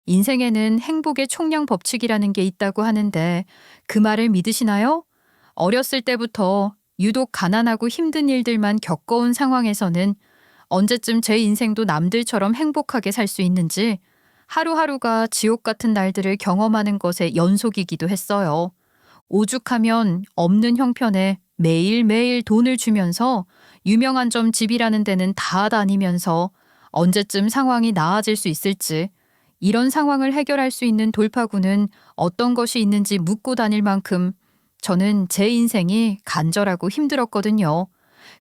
인생에는 행복의 총량 법칙이라는 게 있다고 하는데 그 말을 믿으시나요? 어렸을 때부터 유독 가난하고 힘든 일들만 겪어온 상황에서는 언제쯤 제 인생도 남들처럼 행복하게 살 수 있는지 하루하루가 지옥 같은 날들을 경험하는 것의 연속이기도 했어요. 오죽하면 없는 형편에 매일매일 돈을 주면서 유명한 점 집이라는 데는 다 다니면서 언제쯤 상황이 나아질 수 있을지, 이런 상황을 해결할 수 있는 돌파구는 어떤 것이 있는지 묻고 다닐 만큼 저는 제 인생이 간절하고 힘들었거든요.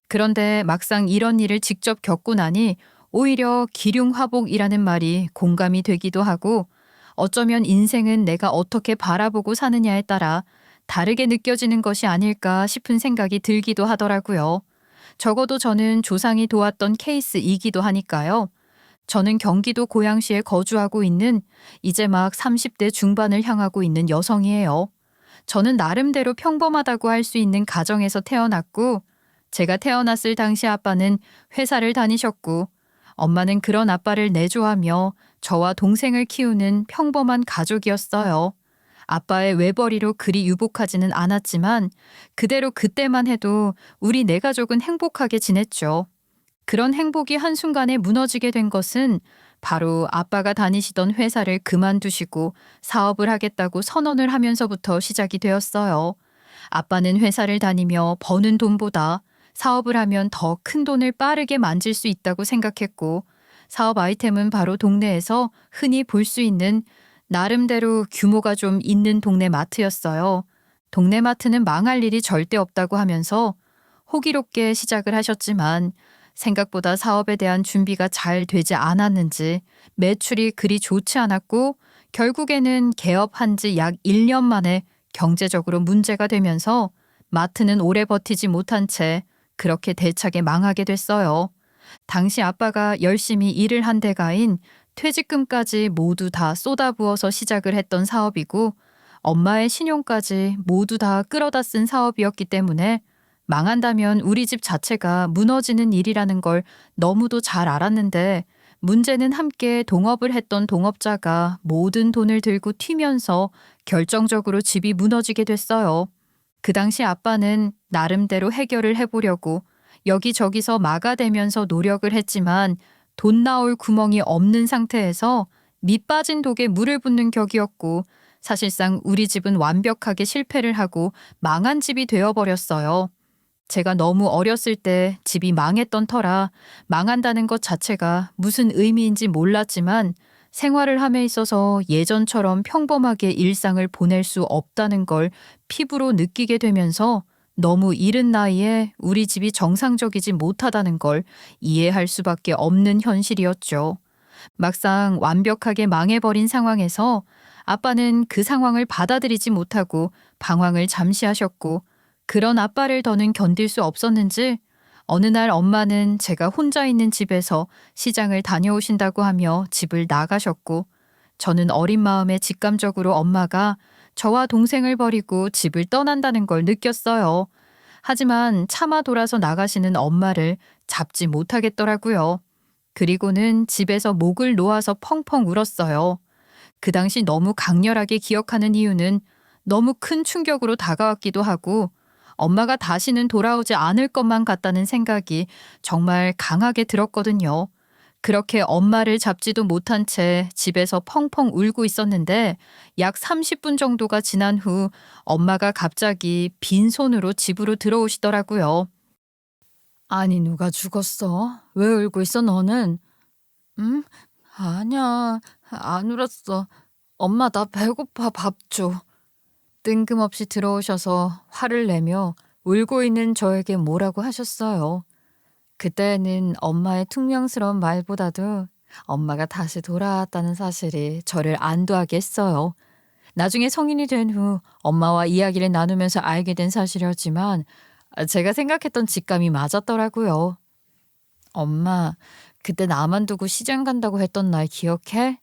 그런데 막상 이런 일을 직접 겪고 나니 오히려 기륭화복이라는 말이 공감이 되기도 하고, 어쩌면 인생은 내가 어떻게 바라보고 사느냐에 따라 다르게 느껴지는 것이 아닐까 싶은 생각이 들기도 하더라고요. 적어도 저는 조상이 도왔던 케이스이기도 하니까요. 저는 경기도 고양시에 거주하고 있는 이제 막 30대 중반을 향하고 있는 여성이에요. 저는 나름대로 평범하다고 할 수 있는 가정에서 태어났고, 제가 태어났을 당시 아빠는 회사를 다니셨고, 엄마는 그런 아빠를 내조하며 저와 동생을 키우는 평범한 가족이었어요. 아빠의 외벌이로 그리 유복하지는 않았지만 그대로 그때만 해도 우리 네 가족은 행복하게 지냈죠. 그런 행복이 한순간에 무너지게 된 것은 바로 아빠가 다니시던 회사를 그만두시고 사업을 하겠다고 선언을 하면서부터 시작이 되었어요. 아빠는 회사를 다니며 버는 돈보다 사업을 하면 더 큰 돈을 빠르게 만질 수 있다고 생각했고, 사업 아이템은 바로 동네에서 흔히 볼 수 있는 나름대로 규모가 좀 있는 동네 마트였어요. 동네 마트는 망할 일이 절대 없다고 하면서 호기롭게 시작을 하셨지만 생각보다 사업에 대한 준비가 잘 되지 않았는지 매출이 그리 좋지 않았고, 결국에는 개업한 지 약 1년 만에 경제적으로 문제가 되면서 마트는 오래 버티지 못한 채 그렇게 대차게 망하게 됐어요. 당시 아빠가 열심히 일을 한 대가인 퇴직금까지 모두 다 쏟아부어서 시작을 했던 사업이고, 엄마의 신용까지 모두 다 끌어다 쓴 사업이었기 때문에 망한다면 우리 집 자체가 무너지는 일이라는 걸 너무도 잘 알았는데, 문제는 함께 동업을 했던 동업자가 모든 돈을 들고 튀면서 결정적으로 집이 무너지게 됐어요. 그 당시 아빠는 나름대로 해결을 해보려고 여기저기서 막아대면서 노력을 했지만 돈 나올 구멍이 없는 상태에서 밑 빠진 독에 물을 붓는 격이었고, 사실상 우리 집은 완벽하게 실패를 하고 망한 집이 되어버렸어요. 제가 너무 어렸을 때 집이 망했던 터라 망한다는 것 자체가 무슨 의미인지 몰랐지만, 생활을 함에 있어서 예전처럼 평범하게 일상을 보낼 수 없다는 걸 피부로 느끼게 되면서 너무 이른 나이에 우리 집이 정상적이지 못하다는 걸 이해할 수밖에 없는 현실이었죠. 막상 완벽하게 망해버린 상황에서 아빠는 그 상황을 받아들이지 못하고 방황을 잠시 하셨고, 그런 아빠를 더는 견딜 수 없었는지 어느 날 엄마는 제가 혼자 있는 집에서 시장을 다녀오신다고 하며 집을 나가셨고, 저는 어린 마음에 직감적으로 엄마가 저와 동생을 버리고 집을 떠난다는 걸 느꼈어요. 하지만 차마 돌아서 나가시는 엄마를 잡지 못하겠더라고요. 그리고는 집에서 목을 놓아서 펑펑 울었어요. 그 당시 너무 강렬하게 기억하는 이유는 너무 큰 충격으로 다가왔기도 하고, 엄마가 다시는 돌아오지 않을 것만 같다는 생각이 정말 강하게 들었거든요. 그렇게 엄마를 잡지도 못한 채 집에서 펑펑 울고 있었는데 약 30분 정도가 지난 후 엄마가 갑자기 빈손으로 집으로 들어오시더라고요. 아니, 누가 죽었어? 왜 울고 있어, 너는? 응? 아니야, 안 울었어. 엄마, 나 배고파, 밥 줘. 뜬금없이 들어오셔서 화를 내며 울고 있는 저에게 뭐라고 하셨어요. 그때는 엄마의 퉁명스러운 말보다도 엄마가 다시 돌아왔다는 사실이 저를 안도하게 했어요. 나중에 성인이 된 후 엄마와 이야기를 나누면서 알게 된 사실이었지만 제가 생각했던 직감이 맞았더라고요. 엄마, 그때 나만 두고 시장 간다고 했던 날 기억해?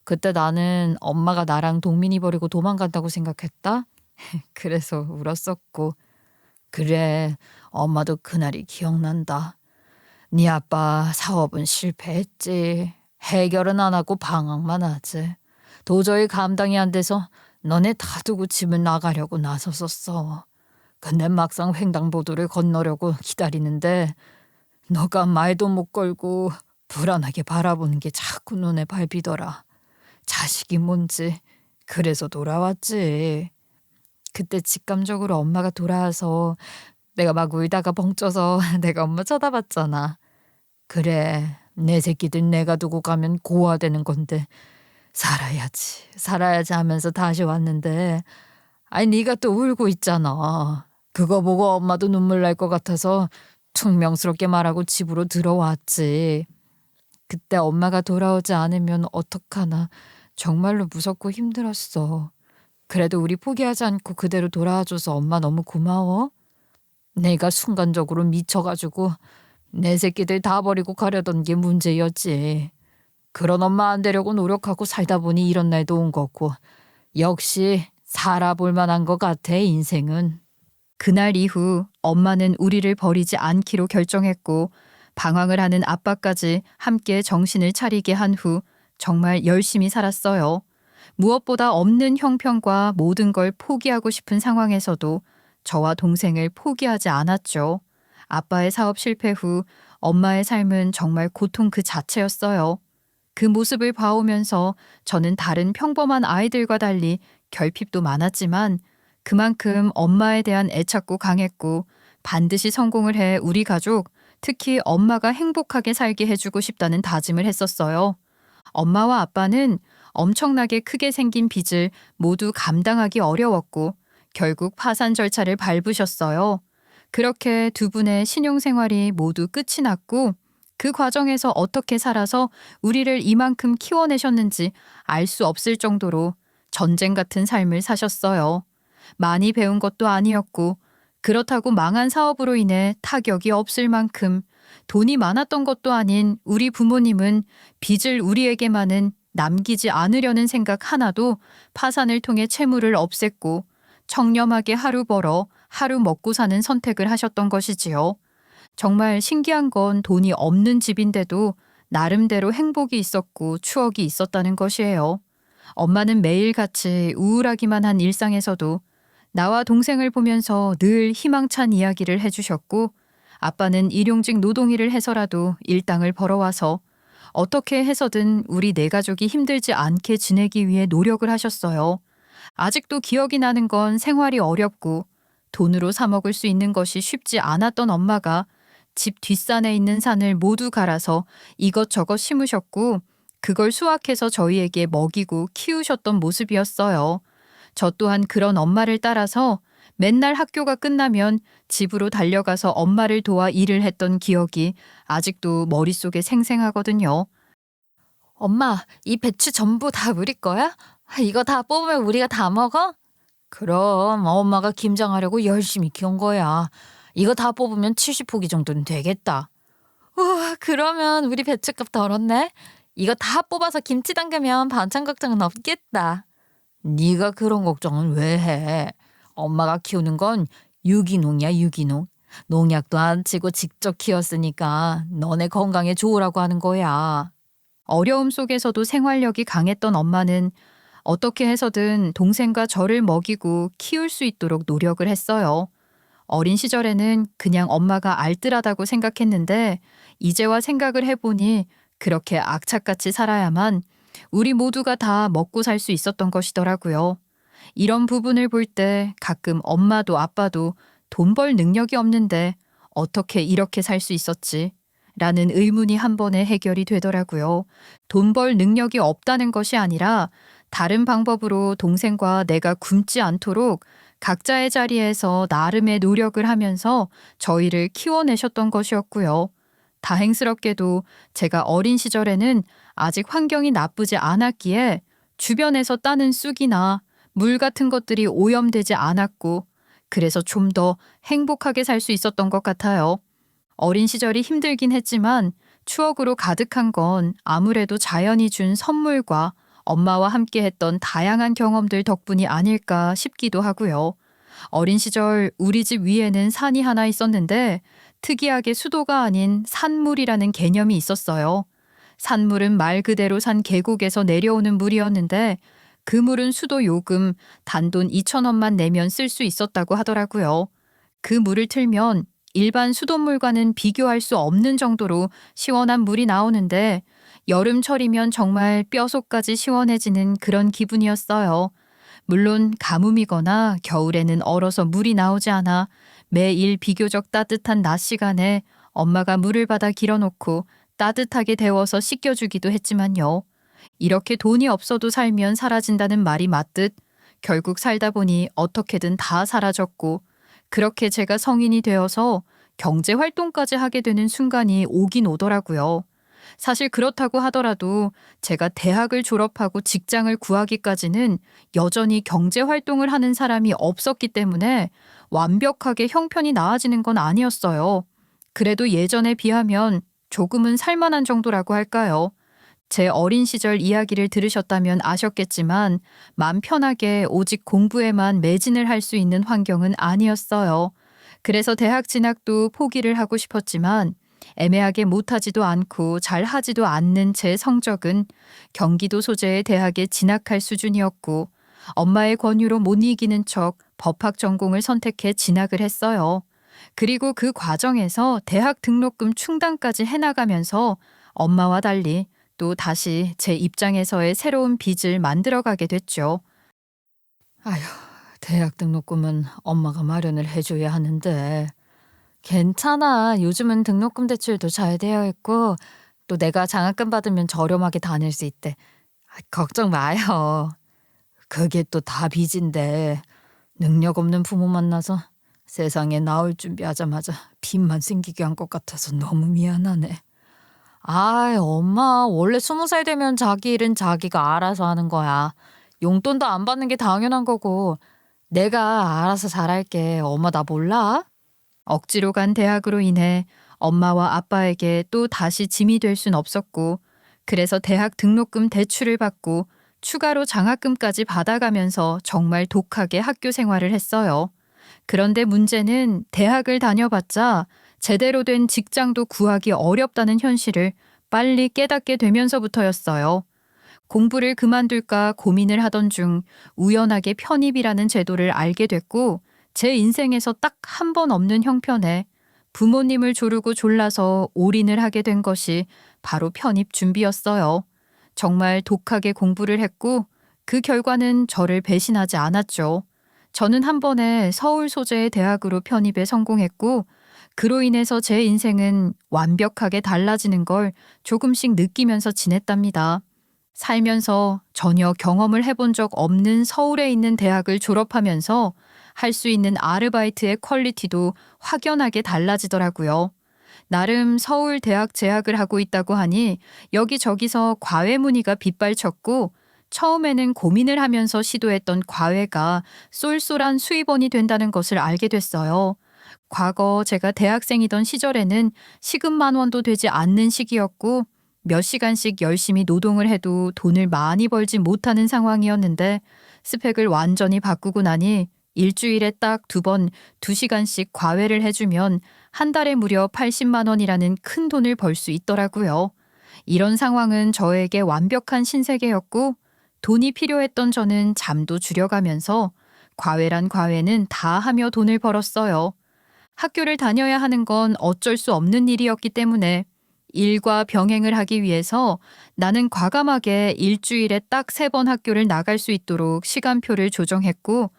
그때 나는 엄마가 나랑 동민이 버리고 도망간다고 생각했다? 그래서 울었었고. 그래, 엄마도 그날이 기억난다. 네 아빠 사업은 실패했지. 해결은 안 하고 방황만 하지. 도저히 감당이 안 돼서 너네 다 두고 집을 나가려고 나섰었어. 근데 막상 횡단보도를 건너려고 기다리는데 너가 말도 못 걸고 불안하게 바라보는 게 자꾸 눈에 밟히더라. 자식이 뭔지. 그래서 돌아왔지. 그때 직감적으로 엄마가 돌아와서 내가 막 울다가 벙쪄서 내가 엄마 쳐다봤잖아. 그래, 내 새끼들 내가 두고 가면 고아되는 건데 살아야지 하면서 다시 왔는데 아니 네가 또 울고 있잖아. 그거 보고 엄마도 눈물 날 것 같아서 퉁명스럽게 말하고 집으로 들어왔지. 그때 엄마가 돌아오지 않으면 어떡하나 정말로 무섭고 힘들었어. 그래도 우리 포기하지 않고 그대로 돌아와줘서 엄마 너무 고마워. 내가 순간적으로 미쳐가지고 내 새끼들 다 버리고 가려던 게 문제였지. 그런 엄마 안 되려고 노력하고 살다 보니 이런 날도 온 거고 역시 살아볼 만한 것 같아 인생은. 그날 이후 엄마는 우리를 버리지 않기로 결정했고 방황을 하는 아빠까지 함께 정신을 차리게 한 후 정말 열심히 살았어요. 무엇보다 없는 형편과 모든 걸 포기하고 싶은 상황에서도 저와 동생을 포기하지 않았죠. 아빠의 사업 실패 후 엄마의 삶은 정말 고통 그 자체였어요. 그 모습을 봐오면서 저는 다른 평범한 아이들과 달리 결핍도 많았지만 그만큼 엄마에 대한 애착도 강했고 반드시 성공을 해 우리 가족, 특히 엄마가 행복하게 살게 해주고 싶다는 다짐을 했었어요. 엄마와 아빠는 엄청나게 크게 생긴 빚을 모두 감당하기 어려웠고 결국 파산 절차를 밟으셨어요. 그렇게 두 분의 신용생활이 모두 끝이 났고 그 과정에서 어떻게 살아서 우리를 이만큼 키워내셨는지 알 수 없을 정도로 전쟁 같은 삶을 사셨어요. 많이 배운 것도 아니었고 그렇다고 망한 사업으로 인해 타격이 없을 만큼 돈이 많았던 것도 아닌 우리 부모님은 빚을 우리에게만은 남기지 않으려는 생각 하나도 파산을 통해 채무를 없앴고 청렴하게 하루 벌어 하루 먹고 사는 선택을 하셨던 것이지요. 정말 신기한 건 돈이 없는 집인데도 나름대로 행복이 있었고 추억이 있었다는 것이에요. 엄마는 매일같이 우울하기만 한 일상에서도 나와 동생을 보면서 늘 희망찬 이야기를 해주셨고 아빠는 일용직 노동일을 해서라도 일당을 벌어와서 어떻게 해서든 우리 네 가족이 힘들지 않게 지내기 위해 노력을 하셨어요. 아직도 기억이 나는 건 생활이 어렵고 돈으로 사 먹을 수 있는 것이 쉽지 않았던 엄마가 집 뒷산에 있는 산을 모두 갈아서 이것저것 심으셨고 그걸 수확해서 저희에게 먹이고 키우셨던 모습이었어요. 저 또한 그런 엄마를 따라서 맨날 학교가 끝나면 집으로 달려가서 엄마를 도와 일을 했던 기억이 아직도 머릿속에 생생하거든요. 엄마, 이 배추 전부 다 우리 거야? 이거 다 뽑으면 우리가 다 먹어? 그럼 엄마가 김장하려고 열심히 키운 거야. 이거 다 뽑으면 70포기 정도는 되겠다. 우와, 그러면 우리 배추값 덜었네. 이거 다 뽑아서 김치 담그면 반찬 걱정은 없겠다. 네가 그런 걱정은 왜 해? 엄마가 키우는 건 유기농이야, 유기농. 농약도 안 치고 직접 키웠으니까 너네 건강에 좋으라고 하는 거야. 어려움 속에서도 생활력이 강했던 엄마는 어떻게 해서든 동생과 저를 먹이고 키울 수 있도록 노력을 했어요. 어린 시절에는 그냥 엄마가 알뜰하다고 생각했는데 이제와 생각을 해보니 그렇게 악착같이 살아야만 우리 모두가 다 먹고 살 수 있었던 것이더라고요. 이런 부분을 볼 때 가끔 엄마도 아빠도 돈 벌 능력이 없는데 어떻게 이렇게 살 수 있었지? 라는 의문이 한 번에 해결이 되더라고요. 돈 벌 능력이 없다는 것이 아니라 다른 방법으로 동생과 내가 굶지 않도록 각자의 자리에서 나름의 노력을 하면서 저희를 키워내셨던 것이었고요. 다행스럽게도 제가 어린 시절에는 아직 환경이 나쁘지 않았기에 주변에서 따는 쑥이나 물 같은 것들이 오염되지 않았고 그래서 좀 더 행복하게 살 수 있었던 것 같아요. 어린 시절이 힘들긴 했지만 추억으로 가득한 건 아무래도 자연이 준 선물과 엄마와 함께 했던 다양한 경험들 덕분이 아닐까 싶기도 하고요. 어린 시절 우리 집 위에는 산이 하나 있었는데 특이하게 수도가 아닌 산물이라는 개념이 있었어요. 산물은 말 그대로 산 계곡에서 내려오는 물이었는데 그 물은 수도 요금 단돈 2,000원만 내면 쓸 수 있었다고 하더라고요. 그 물을 틀면 일반 수돗물과는 비교할 수 없는 정도로 시원한 물이 나오는데 여름철이면 정말 뼛속까지 시원해지는 그런 기분이었어요. 물론 가뭄이거나 겨울에는 얼어서 물이 나오지 않아 매일 비교적 따뜻한 낮 시간에 엄마가 물을 받아 길어놓고 따뜻하게 데워서 씻겨주기도 했지만요. 이렇게 돈이 없어도 살면 사라진다는 말이 맞듯 결국 살다 보니 어떻게든 다 사라졌고 그렇게 제가 성인이 되어서 경제 활동까지 하게 되는 순간이 오긴 오더라고요. 사실 그렇다고 하더라도 제가 대학을 졸업하고 직장을 구하기까지는 여전히 경제 활동을 하는 사람이 없었기 때문에 완벽하게 형편이 나아지는 건 아니었어요. 그래도 예전에 비하면 조금은 살만한 정도라고 할까요? 제 어린 시절 이야기를 들으셨다면 아셨겠지만 맘 편하게 오직 공부에만 매진을 할 수 있는 환경은 아니었어요. 그래서 대학 진학도 포기를 하고 싶었지만 애매하게 못하지도 않고 잘하지도 않는 제 성적은 경기도 소재의 대학에 진학할 수준이었고 엄마의 권유로 못 이기는 척 법학 전공을 선택해 진학을 했어요. 그리고 그 과정에서 대학 등록금 충당까지 해나가면서 엄마와 달리 또 다시 제 입장에서의 새로운 빚을 만들어가게 됐죠. 아휴, 대학 등록금은 엄마가 마련을 해줘야 하는데. 괜찮아. 요즘은 등록금 대출도 잘 되어 있고 또 내가 장학금 받으면 저렴하게 다닐 수 있대. 걱정 마요. 그게 또 다 빚인데 능력 없는 부모 만나서 세상에 나올 준비하자마자 빚만 생기게 한 것 같아서 너무 미안하네. 엄마 원래 20살 되면 자기 일은 자기가 알아서 하는 거야. 용돈도 안 받는 게 당연한 거고 내가 알아서 잘할게. 엄마 나 몰라? 억지로 간 대학으로 인해 엄마와 아빠에게 또 다시 짐이 될 순 없었고 그래서 대학 등록금 대출을 받고 추가로 장학금까지 받아가면서 정말 독하게 학교 생활을 했어요. 그런데 문제는 대학을 다녀봤자 제대로 된 직장도 구하기 어렵다는 현실을 빨리 깨닫게 되면서부터였어요. 공부를 그만둘까 고민을 하던 중 우연하게 편입이라는 제도를 알게 됐고 제 인생에서 딱 한 번 없는 형편에 부모님을 조르고 졸라서 올인을 하게 된 것이 바로 편입 준비였어요. 정말 독하게 공부를 했고 그 결과는 저를 배신하지 않았죠. 저는 한 번에 서울 소재의 대학으로 편입에 성공했고 그로 인해서 제 인생은 완벽하게 달라지는 걸 조금씩 느끼면서 지냈답니다. 살면서 전혀 경험을 해본 적 없는 서울에 있는 대학을 졸업하면서 할 수 있는 아르바이트의 퀄리티도 확연하게 달라지더라고요. 나름 서울 대학 재학을 하고 있다고 하니 여기저기서 과외 문의가 빗발쳤고 처음에는 고민을 하면서 시도했던 과외가 쏠쏠한 수입원이 된다는 것을 알게 됐어요. 과거 제가 대학생이던 시절에는 시급만 원도 되지 않는 시기였고 몇 시간씩 열심히 노동을 해도 돈을 많이 벌지 못하는 상황이었는데 스펙을 완전히 바꾸고 나니 일주일에 딱 2번 2시간씩 과외를 해주면 한 달에 무려 80만 원이라는 큰 돈을 벌 수 있더라고요. 이런 상황은 저에게 완벽한 신세계였고 돈이 필요했던 저는 잠도 줄여가면서 과외란 과외는 다 하며 돈을 벌었어요. 학교를 다녀야 하는 건 어쩔 수 없는 일이었기 때문에 일과 병행을 하기 위해서 나는 과감하게 일주일에 딱 3번 학교를 나갈 수 있도록 시간표를 조정했고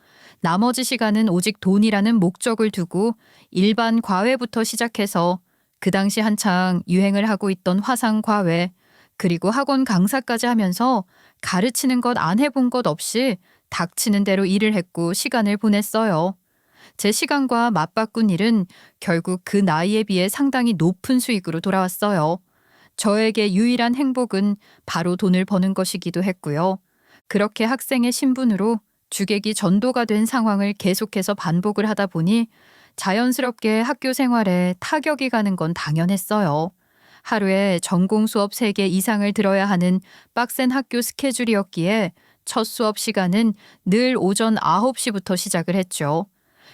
나머지 시간은 오직 돈이라는 목적을 두고 일반 과외부터 시작해서 그 당시 한창 유행을 하고 있던 화상 과외 그리고 학원 강사까지 하면서 가르치는 것 안 해본 것 없이 닥치는 대로 일을 했고 시간을 보냈어요. 제 시간과 맞바꾼 일은 결국 그 나이에 비해 상당히 높은 수익으로 돌아왔어요. 저에게 유일한 행복은 바로 돈을 버는 것이기도 했고요. 그렇게 학생의 신분으로 주객이 전도가 된 상황을 계속해서 반복을 하다 보니 자연스럽게 학교 생활에 타격이 가는 건 당연했어요. 하루에 전공 수업 3개 이상을 들어야 하는 빡센 학교 스케줄이었기에 첫 수업 시간은 늘 오전 9시부터 시작을 했죠.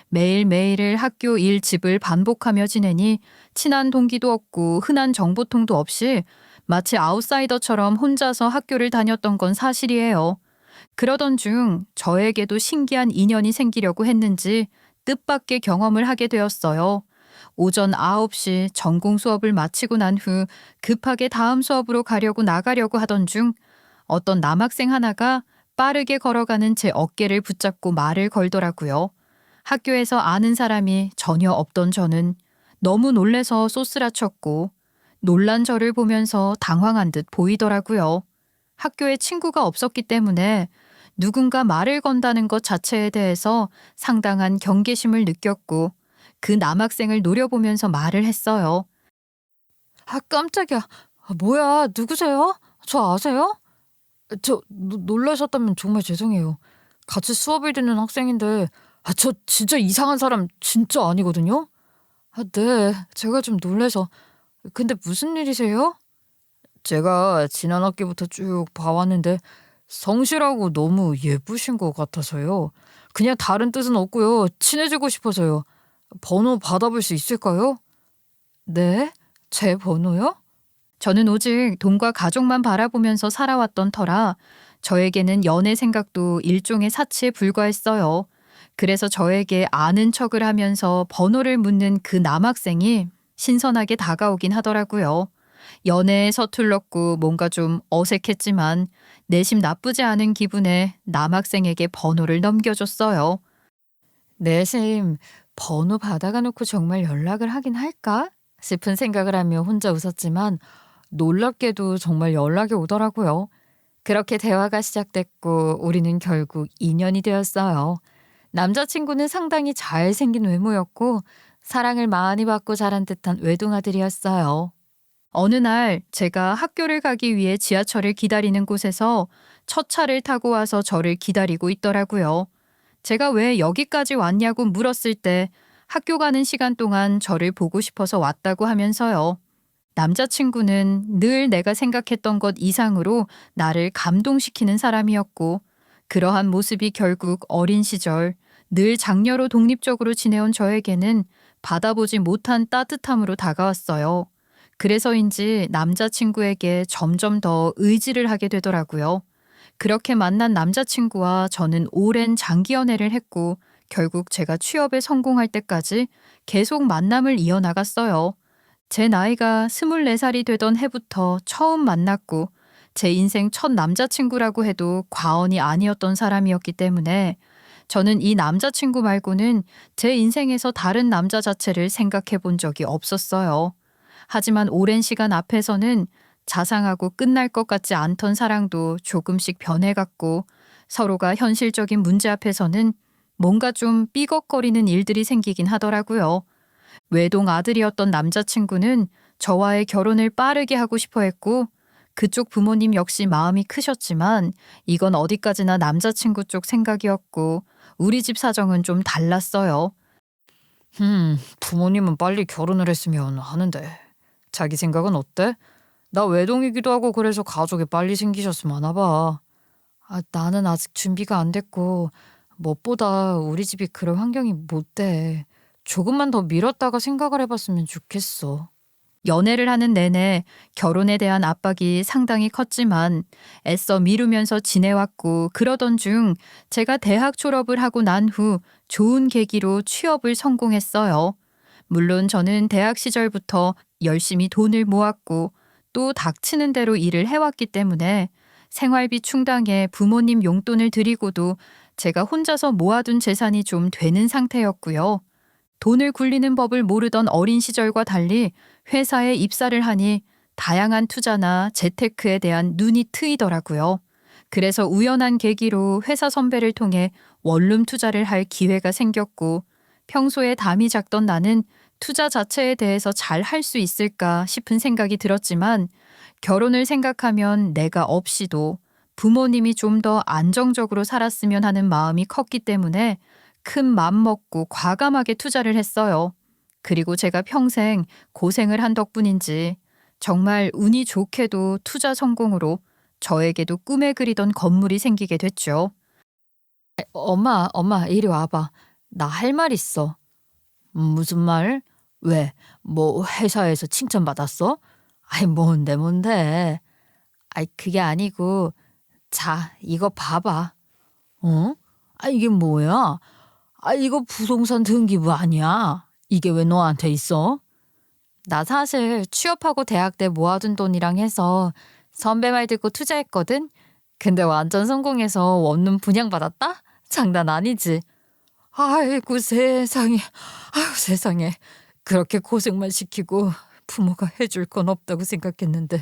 매일매일을 학교 일 집을 반복하며 지내니 친한 동기도 없고 흔한 정보통도 없이 마치 아웃사이더처럼 혼자서 학교를 다녔던 건 사실이에요. 그러던 중 저에게도 신기한 인연이 생기려고 했는지 뜻밖의 경험을 하게 되었어요. 오전 9시 전공 수업을 마치고 난 후 급하게 다음 수업으로 나가려고 하던 중 어떤 남학생 하나가 빠르게 걸어가는 제 어깨를 붙잡고 말을 걸더라고요. 학교에서 아는 사람이 전혀 없던 저는 너무 놀래서 쏘스라쳤고 놀란 저를 보면서 당황한 듯 보이더라고요. 학교에 친구가 없었기 때문에 누군가 말을 건다는 것 자체에 대해서 상당한 경계심을 느꼈고 그 남학생을 노려보면서 말을 했어요. 아, 깜짝이야. 뭐야, 누구세요? 저 아세요? 놀라셨다면 정말 죄송해요. 같이 수업을 듣는 학생인데, 저 진짜 이상한 사람 진짜 아니거든요? 네, 제가 좀 놀래서. 근데 무슨 일이세요? 제가 지난 학기부터 쭉 봐왔는데 성실하고 너무 예쁘신 것 같아서요. 그냥 다른 뜻은 없고요. 친해지고 싶어서요. 번호 받아볼 수 있을까요? 네? 제 번호요? 저는 오직 돈과 가족만 바라보면서 살아왔던 터라 저에게는 연애 생각도 일종의 사치에 불과했어요. 그래서 저에게 아는 척을 하면서 번호를 묻는 그 남학생이 신선하게 다가오긴 하더라고요. 연애에 서툴렀고 뭔가 좀 어색했지만 내심 나쁘지 않은 기분에 남학생에게 번호를 넘겨줬어요. 내심 번호 받아가 놓고 정말 연락을 하긴 할까 싶은 생각을 하며 혼자 웃었지만 놀랍게도 정말 연락이 오더라고요. 그렇게 대화가 시작됐고 우리는 결국 인연이 되었어요. 남자친구는 상당히 잘생긴 외모였고 사랑을 많이 받고 자란 듯한 외동아들이었어요. 어느 날 제가 학교를 가기 위해 지하철을 기다리는 곳에서 첫 차를 타고 와서 저를 기다리고 있더라고요. 제가 왜 여기까지 왔냐고 물었을 때 학교 가는 시간 동안 저를 보고 싶어서 왔다고 하면서요. 남자친구는 늘 내가 생각했던 것 이상으로 나를 감동시키는 사람이었고 그러한 모습이 결국 어린 시절 늘 장녀로 독립적으로 지내온 저에게는 받아보지 못한 따뜻함으로 다가왔어요. 그래서인지 남자친구에게 점점 더 의지를 하게 되더라고요. 그렇게 만난 남자친구와 저는 오랜 장기 연애를 했고 결국 제가 취업에 성공할 때까지 계속 만남을 이어나갔어요. 제 나이가 24살이 되던 해부터 처음 만났고 제 인생 첫 남자친구라고 해도 과언이 아니었던 사람이었기 때문에 저는 이 남자친구 말고는 제 인생에서 다른 남자 자체를 생각해 본 적이 없었어요. 하지만 오랜 시간 앞에서는 자상하고 끝날 것 같지 않던 사랑도 조금씩 변해갔고 서로가 현실적인 문제 앞에서는 뭔가 좀 삐걱거리는 일들이 생기긴 하더라고요. 외동 아들이었던 남자친구는 저와의 결혼을 빠르게 하고 싶어 했고 그쪽 부모님 역시 마음이 크셨지만 이건 어디까지나 남자친구 쪽 생각이었고 우리 집 사정은 좀 달랐어요. 부모님은 빨리 결혼을 했으면 하는데 자기 생각은 어때? 나 외동이기도 하고 그래서 가족이 빨리 생기셨으면 하나 봐. 나는 아직 준비가 안 됐고 무엇보다 우리 집이 그럴 환경이 못 돼. 조금만 더 미뤘다가 생각을 해봤으면 좋겠어. 연애를 하는 내내 결혼에 대한 압박이 상당히 컸지만 애써 미루면서 지내왔고 그러던 중 제가 대학 졸업을 하고 난 후 좋은 계기로 취업을 성공했어요. 물론 저는 대학 시절부터 열심히 돈을 모았고 또 닥치는 대로 일을 해왔기 때문에 생활비 충당에 부모님 용돈을 드리고도 제가 혼자서 모아둔 재산이 좀 되는 상태였고요. 돈을 굴리는 법을 모르던 어린 시절과 달리 회사에 입사를 하니 다양한 투자나 재테크에 대한 눈이 트이더라고요. 그래서 우연한 계기로 회사 선배를 통해 원룸 투자를 할 기회가 생겼고 평소에 담이 작던 나는 투자 자체에 대해서 잘 할 수 있을까 싶은 생각이 들었지만 결혼을 생각하면 내가 없이도 부모님이 좀 더 안정적으로 살았으면 하는 마음이 컸기 때문에 큰 맘 먹고 과감하게 투자를 했어요. 그리고 제가 평생 고생을 한 덕분인지 정말 운이 좋게도 투자 성공으로 저에게도 꿈에 그리던 건물이 생기게 됐죠. 엄마, 이리 와봐. 나 할 말 있어. 무슨 말? 왜? 뭐 회사에서 칭찬받았어? 아이, 뭔데? 아이, 그게 아니고, 자, 이거 봐봐. 어? 아, 이게 뭐야? 아, 이거 부동산 등기부 아니야? 이게 왜 너한테 있어? 나 사실 취업하고 대학 때 모아둔 돈이랑 해서 선배 말 듣고 투자했거든? 근데 완전 성공해서 원룸 분양받았다? 장난 아니지? 아이고 세상에. 아유 세상에. 그렇게 고생만 시키고 부모가 해줄 건 없다고 생각했는데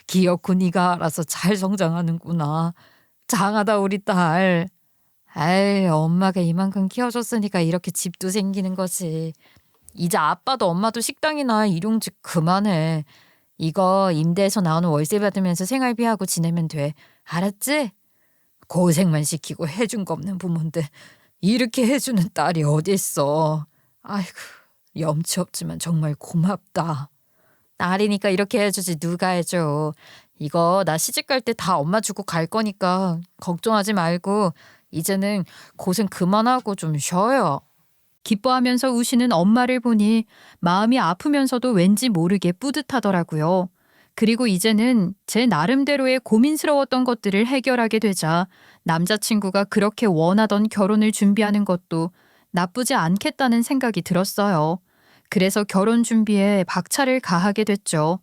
기어코 네가 알아서 잘 성장하는구나. 장하다 우리 딸. 아이 엄마가 이만큼 키워줬으니까 이렇게 집도 생기는 거지. 이제 아빠도 엄마도 식당이나 일용직 그만해. 이거 임대에서 나오는 월세 받으면서 생활비하고 지내면 돼. 알았지? 고생만 시키고 해준 거 없는 부모인데 이렇게 해주는 딸이 어딨어. 아이고 염치 없지만 정말 고맙다. 딸이니까 이렇게 해주지 누가 해줘. 이거 나 시집갈 때 다 엄마 주고 갈 거니까 걱정하지 말고 이제는 고생 그만하고 좀 쉬어요. 기뻐하면서 우시는 엄마를 보니 마음이 아프면서도 왠지 모르게 뿌듯하더라고요. 그리고 이제는 제 나름대로의 고민스러웠던 것들을 해결하게 되자 남자친구가 그렇게 원하던 결혼을 준비하는 것도 나쁘지 않겠다는 생각이 들었어요. 그래서 결혼 준비에 박차를 가하게 됐죠.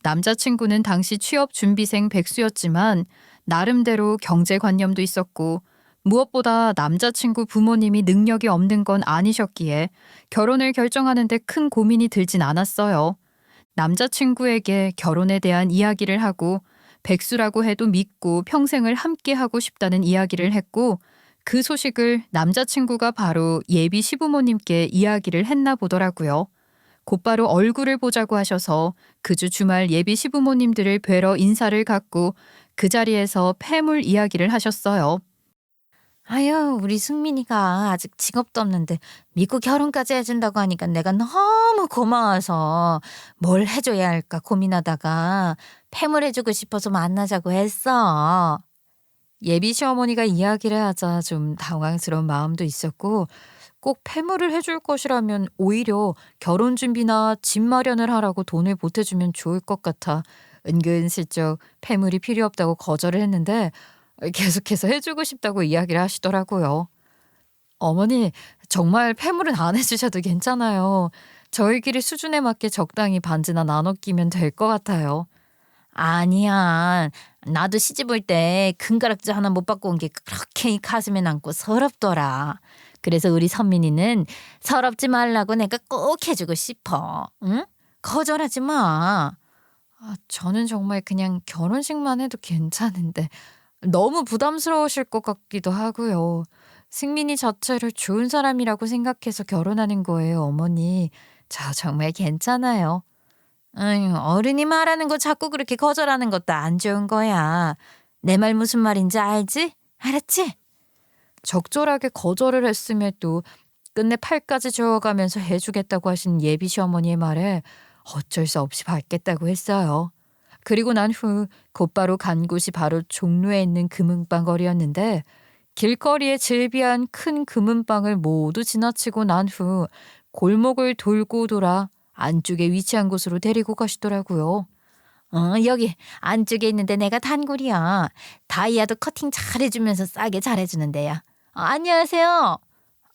남자친구는 당시 취업 준비생 백수였지만 나름대로 경제관념도 있었고 무엇보다 남자친구 부모님이 능력이 없는 건 아니셨기에 결혼을 결정하는데 큰 고민이 들진 않았어요. 남자친구에게 결혼에 대한 이야기를 하고 백수라고 해도 믿고 평생을 함께 하고 싶다는 이야기를 했고 그 소식을 남자친구가 바로 예비 시부모님께 이야기를 했나 보더라고요. 곧바로 얼굴을 보자고 하셔서 그 주 주말 예비 시부모님들을 뵈러 인사를 갖고 그 자리에서 폐물 이야기를 하셨어요. 아유, 우리 승민이가 아직 직업도 없는데 믿고 결혼까지 해준다고 하니까 내가 너무 고마워서 뭘 해줘야 할까 고민하다가 패물해주고 싶어서 만나자고 했어. 예비 시어머니가 이야기를 하자 좀 당황스러운 마음도 있었고 꼭 폐물을 해줄 것이라면 오히려 결혼 준비나 집 마련을 하라고 돈을 보태주면 좋을 것 같아 은근슬쩍 폐물이 필요 없다고 거절을 했는데 계속해서 해주고 싶다고 이야기를 하시더라고요. 어머니, 정말 폐물은 안 해주셔도 괜찮아요. 저희끼리 수준에 맞게 적당히 반지나 나눠 끼면 될 것 같아요. 아니야. 나도 시집 올 때 금가락지 하나 못 받고 온 게 그렇게 이 가슴에 남고 서럽더라. 그래서 우리 선민이는 서럽지 말라고 내가 꼭 해주고 싶어. 응? 거절하지 마. 저는 정말 그냥 결혼식만 해도 괜찮은데 너무 부담스러우실 것 같기도 하고요. 승민이 자체를 좋은 사람이라고 생각해서 결혼하는 거예요, 어머니. 저 정말 괜찮아요. 아유, 어른이 말하는 거 자꾸 그렇게 거절하는 것도 안 좋은 거야. 내 말 무슨 말인지 알지? 알았지? 적절하게 거절을 했음에도 끝내 팔까지 저어가면서 해주겠다고 하신 예비 시어머니의 말에 어쩔 수 없이 받겠다고 했어요. 그리고 난 후 곧바로 간 곳이 바로 종로에 있는 금은방 거리였는데 길거리에 즐비한 큰 금은방을 모두 지나치고 난 후 골목을 돌고 돌아 안쪽에 위치한 곳으로 데리고 가시더라고요. 여기 안쪽에 있는데 내가 단골이야. 다이아도 커팅 잘해주면서 싸게 잘해주는 데야. 안녕하세요.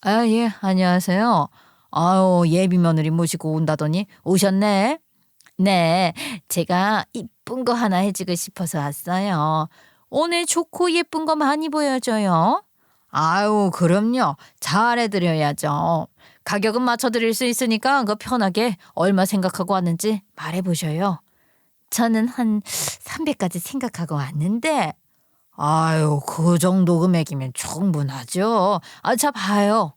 아, 예, 안녕하세요. 아유, 예비 며느리 모시고 온다더니 오셨네. 네, 제가 이쁜 거 하나 해주고 싶어서 왔어요. 오늘 좋고 예쁜 거 많이 보여줘요. 아유, 그럼요. 잘해드려야죠. 가격은 맞춰드릴 수 있으니까 그 편하게 얼마 생각하고 왔는지 말해보셔요. 저는 한 300까지 생각하고 왔는데. 아유, 그 정도 금액이면 충분하죠. 자, 봐요.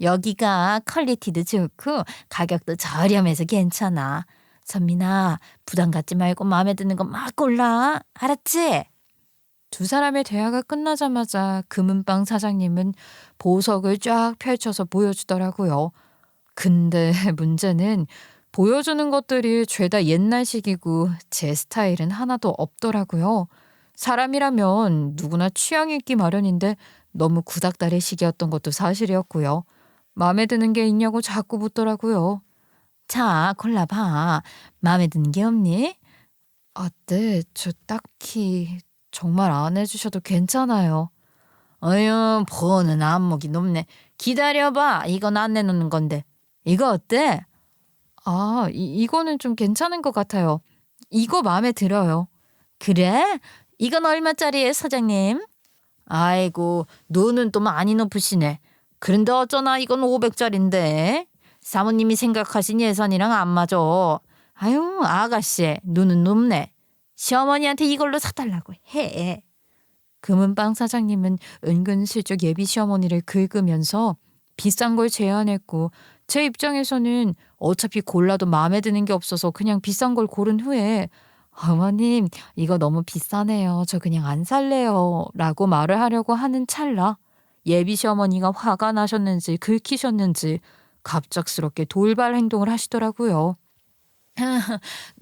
여기가 퀄리티도 좋고 가격도 저렴해서 괜찮아. 선민아, 부담 갖지 말고 마음에 드는 거 막 골라. 알았지? 두 사람의 대화가 끝나자마자 금은방 사장님은 보석을 쫙 펼쳐서 보여주더라고요. 근데 문제는 보여주는 것들이 죄다 옛날식이고 제 스타일은 하나도 없더라고요. 사람이라면 누구나 취향이 있기 마련인데 너무 구닥다리식이었던 것도 사실이었고요. 마음에 드는 게 있냐고 자꾸 묻더라고요. 자, 골라봐. 마음에 드는 게 없니? 아, 네. 저 딱히 정말 안 해주셔도 괜찮아요. 어휴, 보는 안목이 높네. 기다려봐. 이건 안 내놓는 건데. 이거 어때? 아, 이거는 좀 괜찮은 것 같아요. 이거 마음에 들어요. 그래? 이건 얼마짜리예요, 사장님? 아이고, 눈은 또 많이 높으시네. 그런데 어쩌나 이건 500짜린데. 사모님이 생각하신 예산이랑 안 맞아. 아유, 아가씨, 눈은 높네. 시어머니한테 이걸로 사달라고 해. 금은방 사장님은 은근슬쩍 예비 시어머니를 긁으면서 비싼 걸 제안했고 제 입장에서는 어차피 골라도 마음에 드는 게 없어서 그냥 비싼 걸 고른 후에 어머님 이거 너무 비싸네요. 저 그냥 안 살래요. 라고 말을 하려고 하는 찰나 예비 시어머니가 화가 나셨는지 긁히셨는지 갑작스럽게 돌발 행동을 하시더라고요.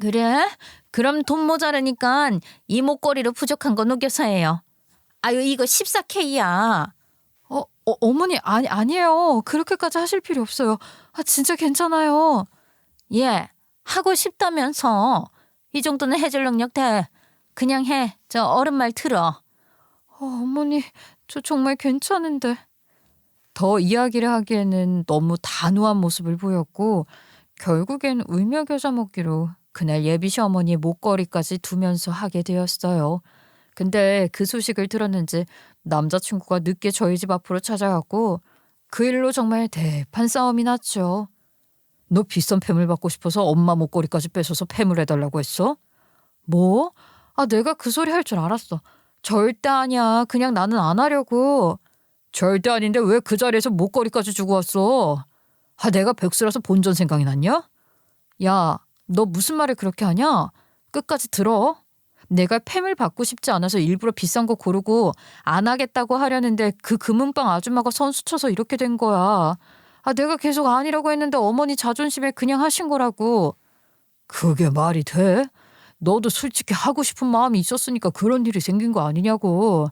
그래? 그럼 돈 모자르니까 이 목걸이로 부족한 거 녹여서 해요. 아유, 이거 14K야. 어머니 아니에요. 그렇게까지 하실 필요 없어요. 아, 진짜 괜찮아요. 예, 하고 싶다면서. 이 정도는 해줄 능력 돼. 그냥 해. 저 어른 말 들어. 어머니, 저 정말 괜찮은데. 더 이야기를 하기에는 너무 단호한 모습을 보였고 결국엔 울며 겨자 먹기로 그날 예비 시어머니의 목걸이까지 두면서 하게 되었어요. 근데 그 소식을 들었는지 남자친구가 늦게 저희 집 앞으로 찾아갔고 그 일로 정말 대판 싸움이 났죠. 너 비싼 폐물 받고 싶어서 엄마 목걸이까지 뺏어서 폐물해달라고 했어? 뭐? 아, 내가 그 소리 할 줄 알았어. 절대 아니야. 그냥 나는 안 하려고. 절대 아닌데 왜 그 자리에서 목걸이까지 주고 왔어? 아, 내가 백수라서 본전 생각이 났냐? 야, 너 무슨 말을 그렇게 하냐? 끝까지 들어. 내가 팸을 받고 싶지 않아서 일부러 비싼 거 고르고 안 하겠다고 하려는데 그 금은방 아줌마가 선수쳐서 이렇게 된 거야. 아, 내가 계속 아니라고 했는데 어머니 자존심에 그냥 하신 거라고. 그게 말이 돼? 너도 솔직히 하고 싶은 마음이 있었으니까 그런 일이 생긴 거 아니냐고.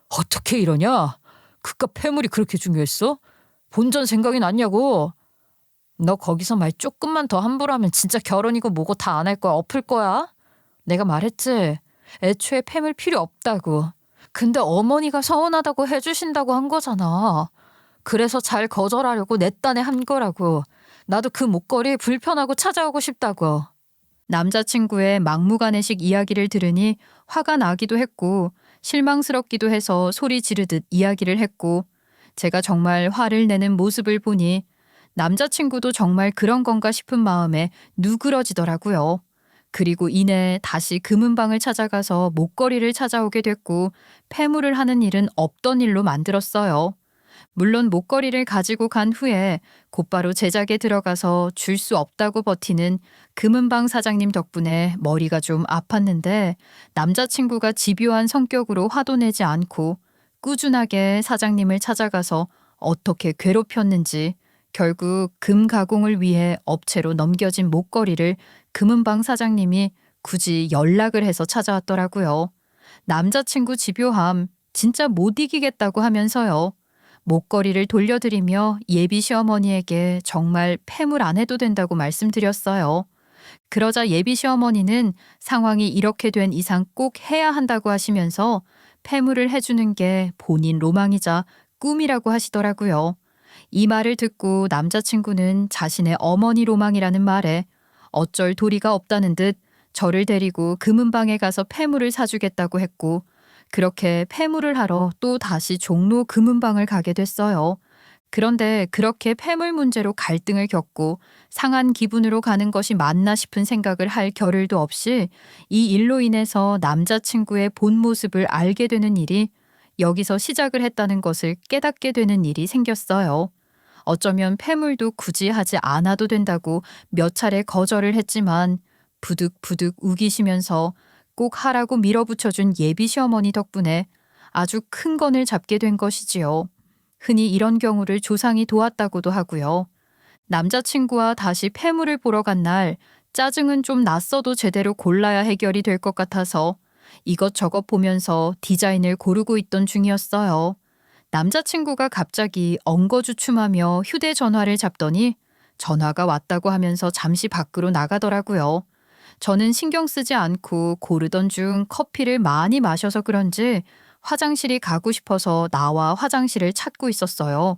어떻게 이러냐? 그깟 폐물이 그렇게 중요했어? 본전 생각이 났냐고. 너 거기서 말 조금만 더 함부로 하면 진짜 결혼이고 뭐고 다 안 할 거야. 엎을 거야. 내가 말했지. 애초에 폐물 필요 없다고. 근데 어머니가 서운하다고 해주신다고 한 거잖아. 그래서 잘 거절하려고 내 딴에 한 거라고. 나도 그 목걸이 불편하고 찾아오고 싶다고. 남자친구의 막무가내식 이야기를 들으니 화가 나기도 했고 실망스럽기도 해서 소리 지르듯 이야기를 했고 제가 정말 화를 내는 모습을 보니 남자친구도 정말 그런 건가 싶은 마음에 누그러지더라고요. 그리고 이내 다시 금은방을 찾아가서 목걸이를 찾아오게 됐고 폐물을 하는 일은 없던 일로 만들었어요. 물론 목걸이를 가지고 간 후에 곧바로 제작에 들어가서 줄 수 없다고 버티는 금은방 사장님 덕분에 머리가 좀 아팠는데 남자친구가 집요한 성격으로 화도 내지 않고 꾸준하게 사장님을 찾아가서 어떻게 괴롭혔는지 결국 금 가공을 위해 업체로 넘겨진 목걸이를 금은방 사장님이 굳이 연락을 해서 찾아왔더라고요. 남자친구 집요함 진짜 못 이기겠다고 하면서요. 목걸이를 돌려드리며 예비 시어머니에게 정말 폐물 안 해도 된다고 말씀드렸어요. 그러자 예비 시어머니는 상황이 이렇게 된 이상 꼭 해야 한다고 하시면서 폐물을 해주는 게 본인 로망이자 꿈이라고 하시더라고요. 이 말을 듣고 남자친구는 자신의 어머니 로망이라는 말에 어쩔 도리가 없다는 듯 저를 데리고 금은방에 가서 폐물을 사주겠다고 했고 그렇게 폐물을 하러 또 다시 종로 금은방을 가게 됐어요. 그런데 그렇게 폐물 문제로 갈등을 겪고 상한 기분으로 가는 것이 맞나 싶은 생각을 할 겨를도 없이 이 일로 인해서 남자친구의 본 모습을 알게 되는 일이 여기서 시작을 했다는 것을 깨닫게 되는 일이 생겼어요. 어쩌면 폐물도 굳이 하지 않아도 된다고 몇 차례 거절을 했지만 부득부득 우기시면서 꼭 하라고 밀어붙여준 예비 시어머니 덕분에 아주 큰 건을 잡게 된 것이지요. 흔히 이런 경우를 조상이 도왔다고도 하고요. 남자친구와 다시 폐물을 보러 간 날 짜증은 좀 났어도 제대로 골라야 해결이 될 것 같아서 이것저것 보면서 디자인을 고르고 있던 중이었어요. 남자친구가 갑자기 엉거주춤하며 휴대전화를 잡더니 전화가 왔다고 하면서 잠시 밖으로 나가더라고요. 저는 신경 쓰지 않고 고르던 중 커피를 많이 마셔서 그런지 화장실이 가고 싶어서 나와 화장실을 찾고 있었어요.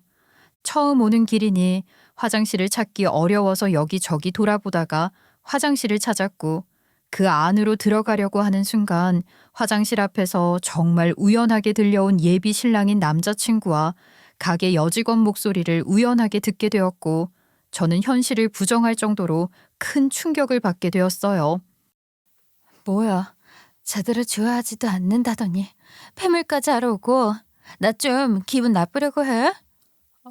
처음 오는 길이니 화장실을 찾기 어려워서 여기저기 돌아보다가 화장실을 찾았고 그 안으로 들어가려고 하는 순간 화장실 앞에서 정말 우연하게 들려온 예비 신랑인 남자친구와 가게 여직원 목소리를 우연하게 듣게 되었고 저는 현실을 부정할 정도로 큰 충격을 받게 되었어요. 뭐야, 제대로 좋아하지도 않는다더니 폐물까지 하러 오고 나 좀 기분 나쁘려고 해?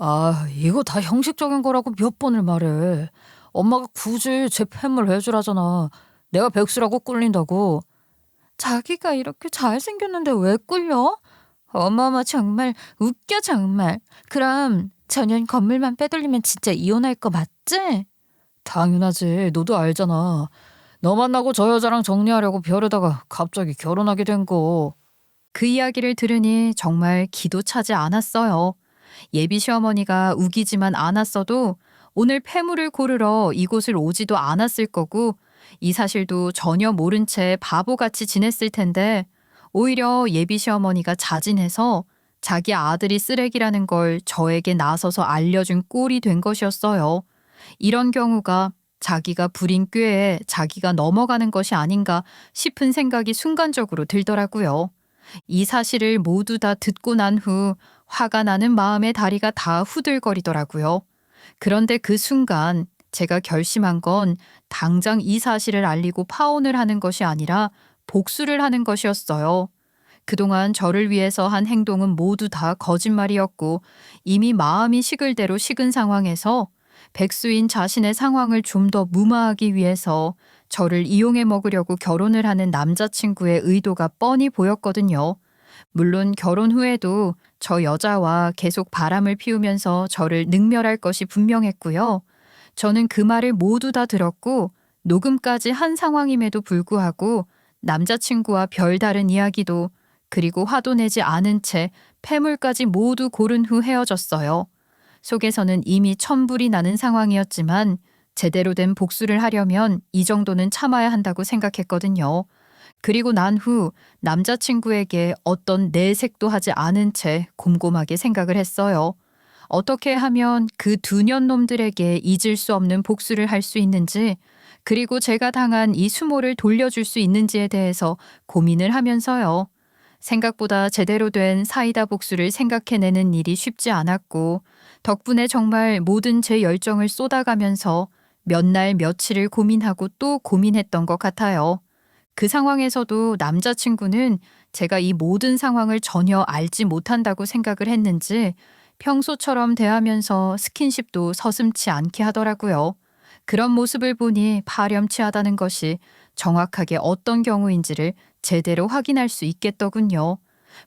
아, 이거 다 형식적인 거라고 몇 번을 말해. 엄마가 굳이 제 폐물 해주라잖아. 내가 백수라고 꿀린다고. 자기가 이렇게 잘생겼는데 왜 꿀려? 어머머 정말 웃겨 정말. 그럼 전년 건물만 빼돌리면 진짜 이혼할 거 맞지? 당연하지. 너도 알잖아. 너 만나고 저 여자랑 정리하려고 벼르다가 갑자기 결혼하게 된 거. 그 이야기를 들으니 정말 기도 차지 않았어요. 예비 시어머니가 우기지만 않았어도 오늘 폐물을 고르러 이곳을 오지도 않았을 거고 이 사실도 전혀 모른 채 바보같이 지냈을 텐데 오히려 예비 시어머니가 자진해서 자기 아들이 쓰레기라는 걸 저에게 나서서 알려준 꼴이 된 것이었어요. 이런 경우가 자기가 부린 꾀에 자기가 넘어가는 것이 아닌가 싶은 생각이 순간적으로 들더라고요. 이 사실을 모두 다 듣고 난 후 화가 나는 마음의 다리가 다 후들거리더라고요. 그런데 그 순간 제가 결심한 건 당장 이 사실을 알리고 파혼을 하는 것이 아니라 복수를 하는 것이었어요. 그동안 저를 위해서 한 행동은 모두 다 거짓말이었고 이미 마음이 식을 대로 식은 상황에서 백수인 자신의 상황을 좀 더 무마하기 위해서 저를 이용해 먹으려고 결혼을 하는 남자친구의 의도가 뻔히 보였거든요. 물론 결혼 후에도 저 여자와 계속 바람을 피우면서 저를 능멸할 것이 분명했고요. 저는 그 말을 모두 다 들었고 녹음까지 한 상황임에도 불구하고 남자친구와 별다른 이야기도 그리고 화도 내지 않은 채 폐물까지 모두 고른 후 헤어졌어요. 속에서는 이미 천불이 나는 상황이었지만 제대로 된 복수를 하려면 이 정도는 참아야 한다고 생각했거든요. 그리고 난 후 남자친구에게 어떤 내색도 하지 않은 채 곰곰하게 생각을 했어요. 어떻게 하면 그 두 년 놈들에게 잊을 수 없는 복수를 할 수 있는지, 그리고 제가 당한 이 수모를 돌려줄 수 있는지에 대해서 고민을 하면서요. 생각보다 제대로 된 사이다 복수를 생각해내는 일이 쉽지 않았고, 덕분에 정말 모든 제 열정을 쏟아가면서 몇 날 며칠을 고민하고 또 고민했던 것 같아요. 그 상황에서도 남자친구는 제가 이 모든 상황을 전혀 알지 못한다고 생각을 했는지 평소처럼 대하면서 스킨십도 서슴지 않게 하더라고요. 그런 모습을 보니 파렴치하다는 것이 정확하게 어떤 경우인지를 제대로 확인할 수 있겠더군요.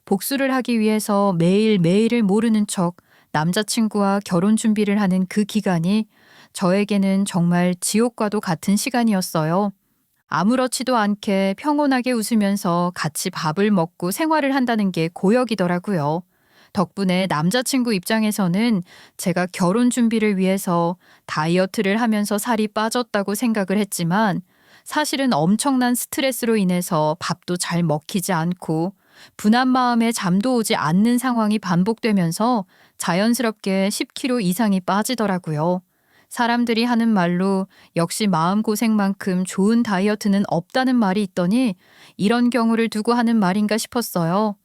복수를 하기 위해서 매일매일을 모르는 척 남자친구와 결혼 준비를 하는 그 기간이 저에게는 정말 지옥과도 같은 시간이었어요. 아무렇지도 않게 평온하게 웃으면서 같이 밥을 먹고 생활을 한다는 게 고역이더라고요. 덕분에 남자친구 입장에서는 제가 결혼 준비를 위해서 다이어트를 하면서 살이 빠졌다고 생각을 했지만 사실은 엄청난 스트레스로 인해서 밥도 잘 먹히지 않고 분한 마음에 잠도 오지 않는 상황이 반복되면서 자연스럽게 10kg 이상이 빠지더라고요. 사람들이 하는 말로 역시 마음고생만큼 좋은 다이어트는 없다는 말이 있더니 이런 경우를 두고 하는 말인가 싶었어요.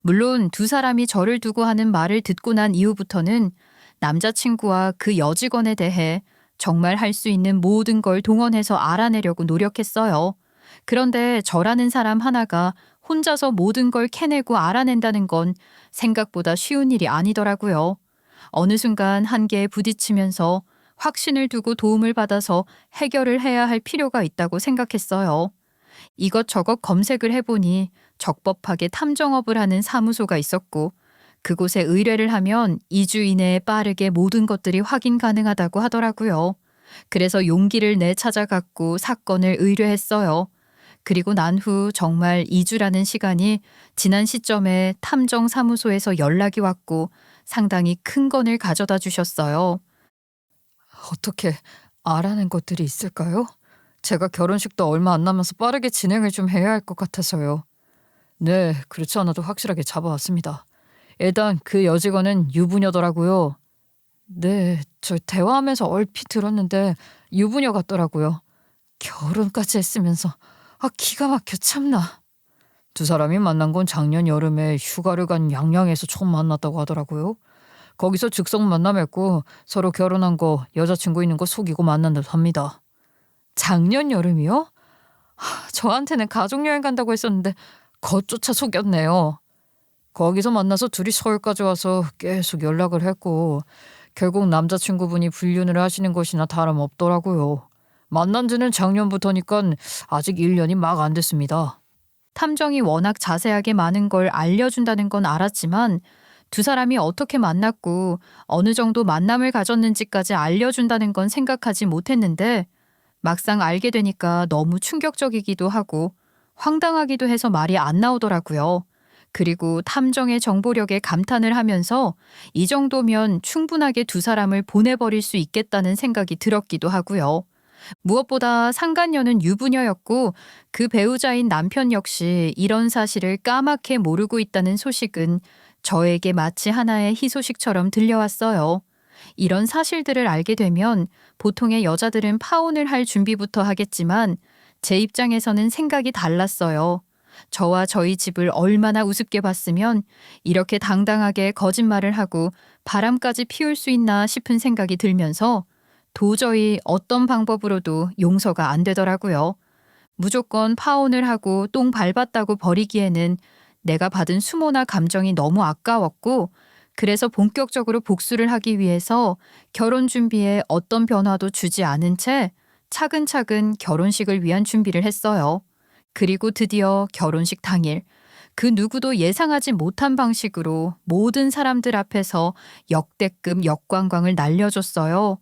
물론 두 사람이 저를 두고 하는 말을 듣고 난 이후부터는 남자친구와 그 여직원에 대해 정말 할 수 있는 모든 걸 동원해서 알아내려고 노력했어요. 그런데 저라는 사람 하나가 혼자서 모든 걸 캐내고 알아낸다는 건 생각보다 쉬운 일이 아니더라고요. 어느 순간 한계에 부딪히면서 확신을 두고 도움을 받아서 해결을 해야 할 필요가 있다고 생각했어요. 이것저것 검색을 해보니 적법하게 탐정업을 하는 사무소가 있었고 그곳에 의뢰를 하면 2주 이내에 빠르게 모든 것들이 확인 가능하다고 하더라고요. 그래서 용기를 내 찾아갔고 사건을 의뢰했어요. 그리고 난 후 정말 2주라는 시간이 지난 시점에 탐정 사무소에서 연락이 왔고 상당히 큰 건을 가져다 주셨어요. 어떻게 알아낸 것들이 있을까요? 제가 결혼식도 얼마 안 남아서 빠르게 진행을 좀 해야 할 것 같아서요. 네, 그렇지 않아도 확실하게 잡아왔습니다. 일단 그 여직원은 유부녀더라고요. 네, 저 대화하면서 얼핏 들었는데 유부녀 같더라고요. 결혼까지 했으면서 기가 막혀 참나. 두 사람이 만난 건 작년 여름에 휴가를 간 양양에서 처음 만났다고 하더라고요. 거기서 즉석 만남했고 서로 결혼한 거 여자친구 있는 거 속이고 만난 듯 합니다. 작년 여름이요? 저한테는 가족여행 간다고 했었는데 거조차 속였네요. 거기서 만나서 둘이 서울까지 와서 계속 연락을 했고 결국 남자친구분이 불륜을 하시는 것이나 다름없더라고요. 만난 지는 작년부터니까 아직 1년이 막 안 됐습니다. 탐정이 워낙 자세하게 많은 걸 알려준다는 건 알았지만 두 사람이 어떻게 만났고 어느 정도 만남을 가졌는지까지 알려준다는 건 생각하지 못했는데 막상 알게 되니까 너무 충격적이기도 하고 황당하기도 해서 말이 안 나오더라고요. 그리고 탐정의 정보력에 감탄을 하면서 이 정도면 충분하게 두 사람을 보내버릴 수 있겠다는 생각이 들었기도 하고요. 무엇보다 상간녀는 유부녀였고 그 배우자인 남편 역시 이런 사실을 까맣게 모르고 있다는 소식은 저에게 마치 하나의 희소식처럼 들려왔어요. 이런 사실들을 알게 되면 보통의 여자들은 파혼을 할 준비부터 하겠지만 제 입장에서는 생각이 달랐어요. 저와 저희 집을 얼마나 우습게 봤으면 이렇게 당당하게 거짓말을 하고 바람까지 피울 수 있나 싶은 생각이 들면서 도저히 어떤 방법으로도 용서가 안 되더라고요. 무조건 파혼을 하고 똥 밟았다고 버리기에는 내가 받은 수모나 감정이 너무 아까웠고 그래서 본격적으로 복수를 하기 위해서 결혼 준비에 어떤 변화도 주지 않은 채 차근차근 결혼식을 위한 준비를 했어요. 그리고 드디어 결혼식 당일 그 누구도 예상하지 못한 방식으로 모든 사람들 앞에서 역대급 역관광을 날려줬어요.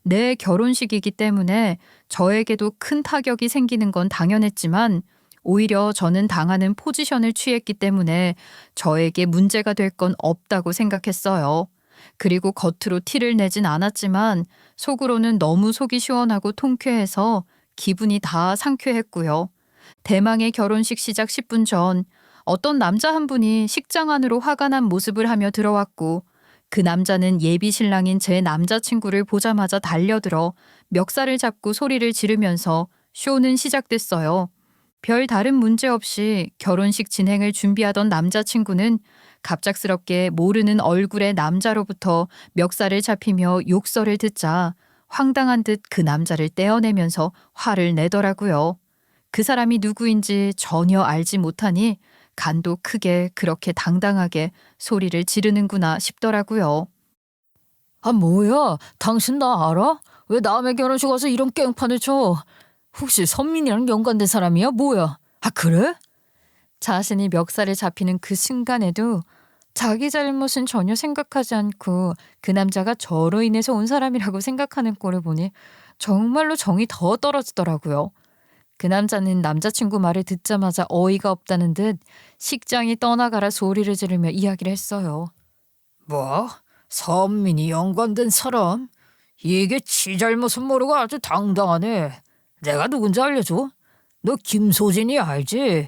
내 결혼식이기 때문에 저에게도 큰 타격이 생기는 건 당연했지만 오히려 저는 당하는 포지션을 취했기 때문에 저에게 문제가 될 건 없다고 생각했어요. 그리고 겉으로 티를 내진 않았지만 속으로는 너무 속이 시원하고 통쾌해서 기분이 다 상쾌했고요. 대망의 결혼식 시작 10분 전 어떤 남자 한 분이 식장 안으로 화가 난 모습을 하며 들어왔고 그 남자는 예비 신랑인 제 남자친구를 보자마자 달려들어 멱살을 잡고 소리를 지르면서 쇼는 시작됐어요. 별 다른 문제 없이 결혼식 진행을 준비하던 남자친구는 갑작스럽게 모르는 얼굴의 남자로부터 멱살을 잡히며 욕설을 듣자 황당한 듯 그 남자를 떼어내면서 화를 내더라고요. 그 사람이 누구인지 전혀 알지 못하니 간도 크게 그렇게 당당하게 소리를 지르는구나 싶더라고요. 뭐야? 당신 나 알아? 왜 남의 결혼식 와서 이런 깽판을 쳐? 혹시 선민이랑 연관된 사람이야? 뭐야? 그래? 자신이 멱살을 잡히는 그 순간에도 자기 잘못은 전혀 생각하지 않고 그 남자가 저로 인해서 온 사람이라고 생각하는 꼴을 보니 정말로 정이 더 떨어지더라고요. 그 남자는 남자친구 말을 듣자마자 어이가 없다는 듯 식장이 떠나가라 소리를 지르며 이야기를 했어요. 뭐? 선민이 연관된 사람? 이게 지 잘못은 모르고 아주 당당하네. 내가 누군지 알려줘? 너 김소진이 알지?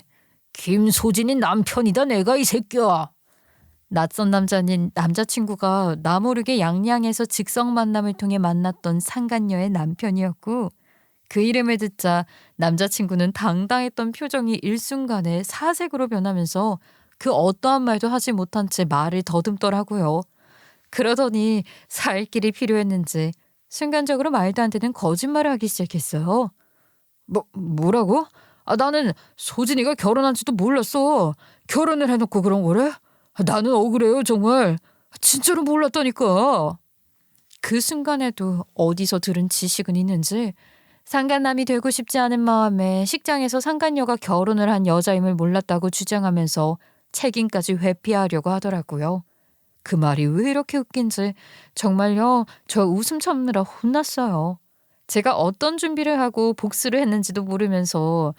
김소진이 남편이다 내가 이 새끼야. 낯선 남자는 남자친구가 나 모르게 양양에서 직성 만남을 통해 만났던 상간녀의 남편이었고 그 이름을 듣자 남자친구는 당당했던 표정이 일순간에 사색으로 변하면서 그 어떠한 말도 하지 못한 채 말을 더듬더라고요. 그러더니 살 길이 필요했는지 순간적으로 말도 안 되는 거짓말을 하기 시작했어요. 뭐라고? 나는 소진이가 결혼한지도 몰랐어. 결혼을 해놓고 그런 거래? 나는 억울해요 정말. 진짜로 몰랐다니까. 그 순간에도 어디서 들은 지식은 있는지 상간남이 되고 싶지 않은 마음에 식장에서 상간녀가 결혼을 한 여자임을 몰랐다고 주장하면서 책임까지 회피하려고 하더라고요. 그 말이 왜 이렇게 웃긴지 정말요 저 웃음 참느라 혼났어요. 제가 어떤 준비를 하고 복수를 했는지도 모르면서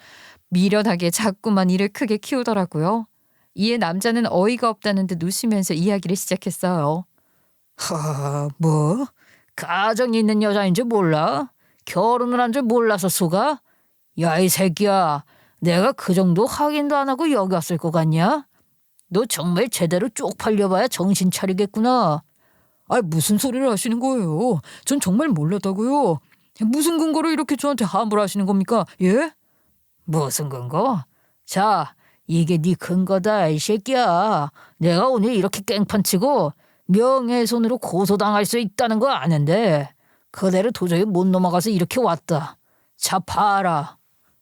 미련하게 자꾸만 일을 크게 키우더라고요. 이에 남자는 어이가 없다는 듯 웃으면서 이야기를 시작했어요. 뭐? 가정이 있는 여자인 줄 몰라? 결혼을 한 줄 몰라서 속아? 야, 이 새끼야. 내가 그 정도 확인도 안 하고 여기 왔을 것 같냐? 너 정말 제대로 쪽팔려봐야 정신 차리겠구나. 아, 무슨 소리를 하시는 거예요? 전 정말 몰랐다고요. 무슨 근거로 이렇게 저한테 함부로 하시는 겁니까? 예? 무슨 근거? 자, 이게 네 근거다, 이 새끼야. 내가 오늘 이렇게 깽판 치고 명예훼손으로 고소당할 수 있다는 거 아는데 그대로 도저히 못 넘어가서 이렇게 왔다. 자, 봐라.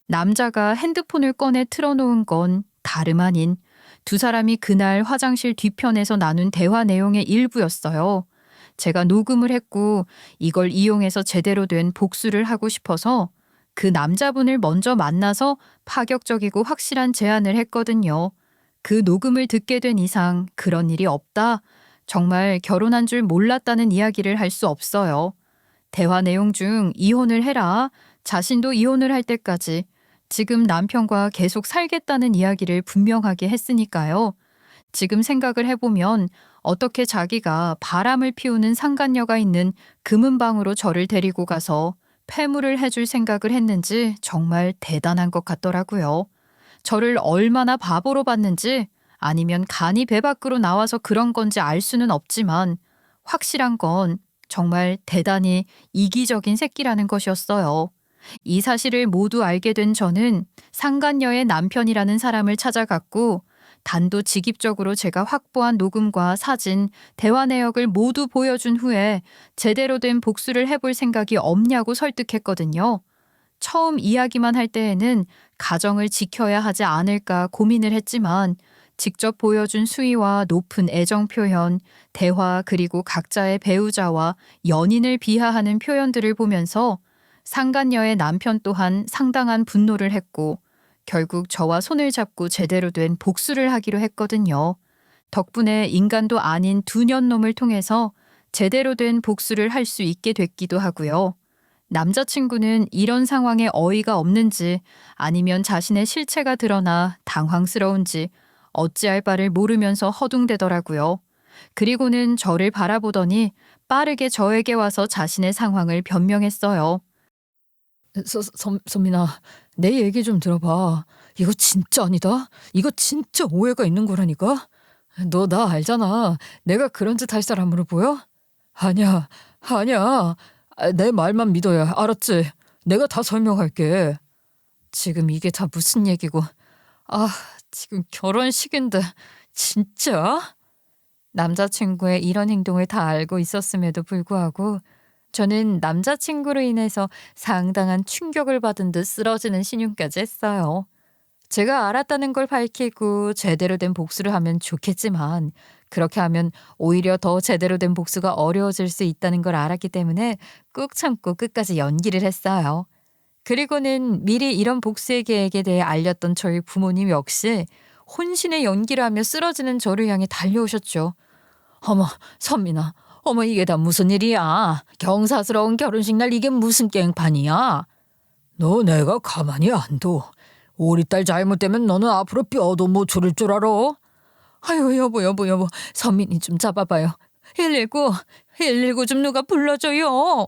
남자가 핸드폰을 꺼내 틀어놓은 건 다름 아닌 두 사람이 그날 화장실 뒤편에서 나눈 대화 내용의 일부였어요. 제가 녹음을 했고 이걸 이용해서 제대로 된 복수를 하고 싶어서 그 남자분을 먼저 만나서 파격적이고 확실한 제안을 했거든요. 그 녹음을 듣게 된 이상 그런 일이 없다. 정말 결혼한 줄 몰랐다는 이야기를 할 수 없어요. 대화 내용 중 이혼을 해라. 자신도 이혼을 할 때까지 지금 남편과 계속 살겠다는 이야기를 분명하게 했으니까요. 지금 생각을 해보면 어떻게 자기가 바람을 피우는 상간녀가 있는 금은방으로 저를 데리고 가서 패물을 해줄 생각을 했는지 정말 대단한 것 같더라고요. 저를 얼마나 바보로 봤는지 아니면 간이 배 밖으로 나와서 그런 건지 알 수는 없지만 확실한 건 정말 대단히 이기적인 새끼라는 것이었어요. 이 사실을 모두 알게 된 저는 상간녀의 남편이라는 사람을 찾아갔고 단도직입적으로 제가 확보한 녹음과 사진, 대화 내역을 모두 보여준 후에 제대로 된 복수를 해볼 생각이 없냐고 설득했거든요. 처음 이야기만 할 때에는 가정을 지켜야 하지 않을까 고민을 했지만 직접 보여준 수위와 높은 애정 표현, 대화 그리고 각자의 배우자와 연인을 비하하는 표현들을 보면서 상간녀의 남편 또한 상당한 분노를 했고 결국 저와 손을 잡고 제대로 된 복수를 하기로 했거든요. 덕분에 인간도 아닌 두 년놈을 통해서 제대로 된 복수를 할 수 있게 됐기도 하고요. 남자친구는 이런 상황에 어이가 없는지 아니면 자신의 실체가 드러나 당황스러운지 어찌할 바를 모르면서 허둥대더라고요. 그리고는 저를 바라보더니 빠르게 저에게 와서 자신의 상황을 변명했어요. 선민아, 내 얘기 좀 들어봐. 이거 진짜 아니다. 이거 진짜 오해가 있는 거라니까. 너 나 알잖아. 내가 그런 짓 할 사람으로 보여? 아니야, 아니야. 내 말만 믿어야 알았지? 내가 다 설명할게. 지금 이게 다 무슨 얘기고. 아, 지금 결혼식인데 진짜? 남자친구의 이런 행동을 다 알고 있었음에도 불구하고 저는 남자친구로 인해서 상당한 충격을 받은 듯 쓰러지는 신용까지 했어요. 제가 알았다는 걸 밝히고 제대로 된 복수를 하면 좋겠지만 그렇게 하면 오히려 더 제대로 된 복수가 어려워질 수 있다는 걸 알았기 때문에 꾹 참고 끝까지 연기를 했어요. 그리고는 미리 이런 복수의 계획에 대해 알렸던 저희 부모님 역시 혼신의 연기를 하며 쓰러지는 저를 향해 달려오셨죠. 어머, 선민아. 어머, 이게 다 무슨 일이야? 경사스러운 결혼식 날 이게 무슨 깽판이야? 너 내가 가만히 안 둬. 우리 딸 잘못되면 너는 앞으로 뼈도 못 추릴 줄 알아? 아유, 여보. 선민이 좀 잡아봐요. 119 좀 누가 불러줘요.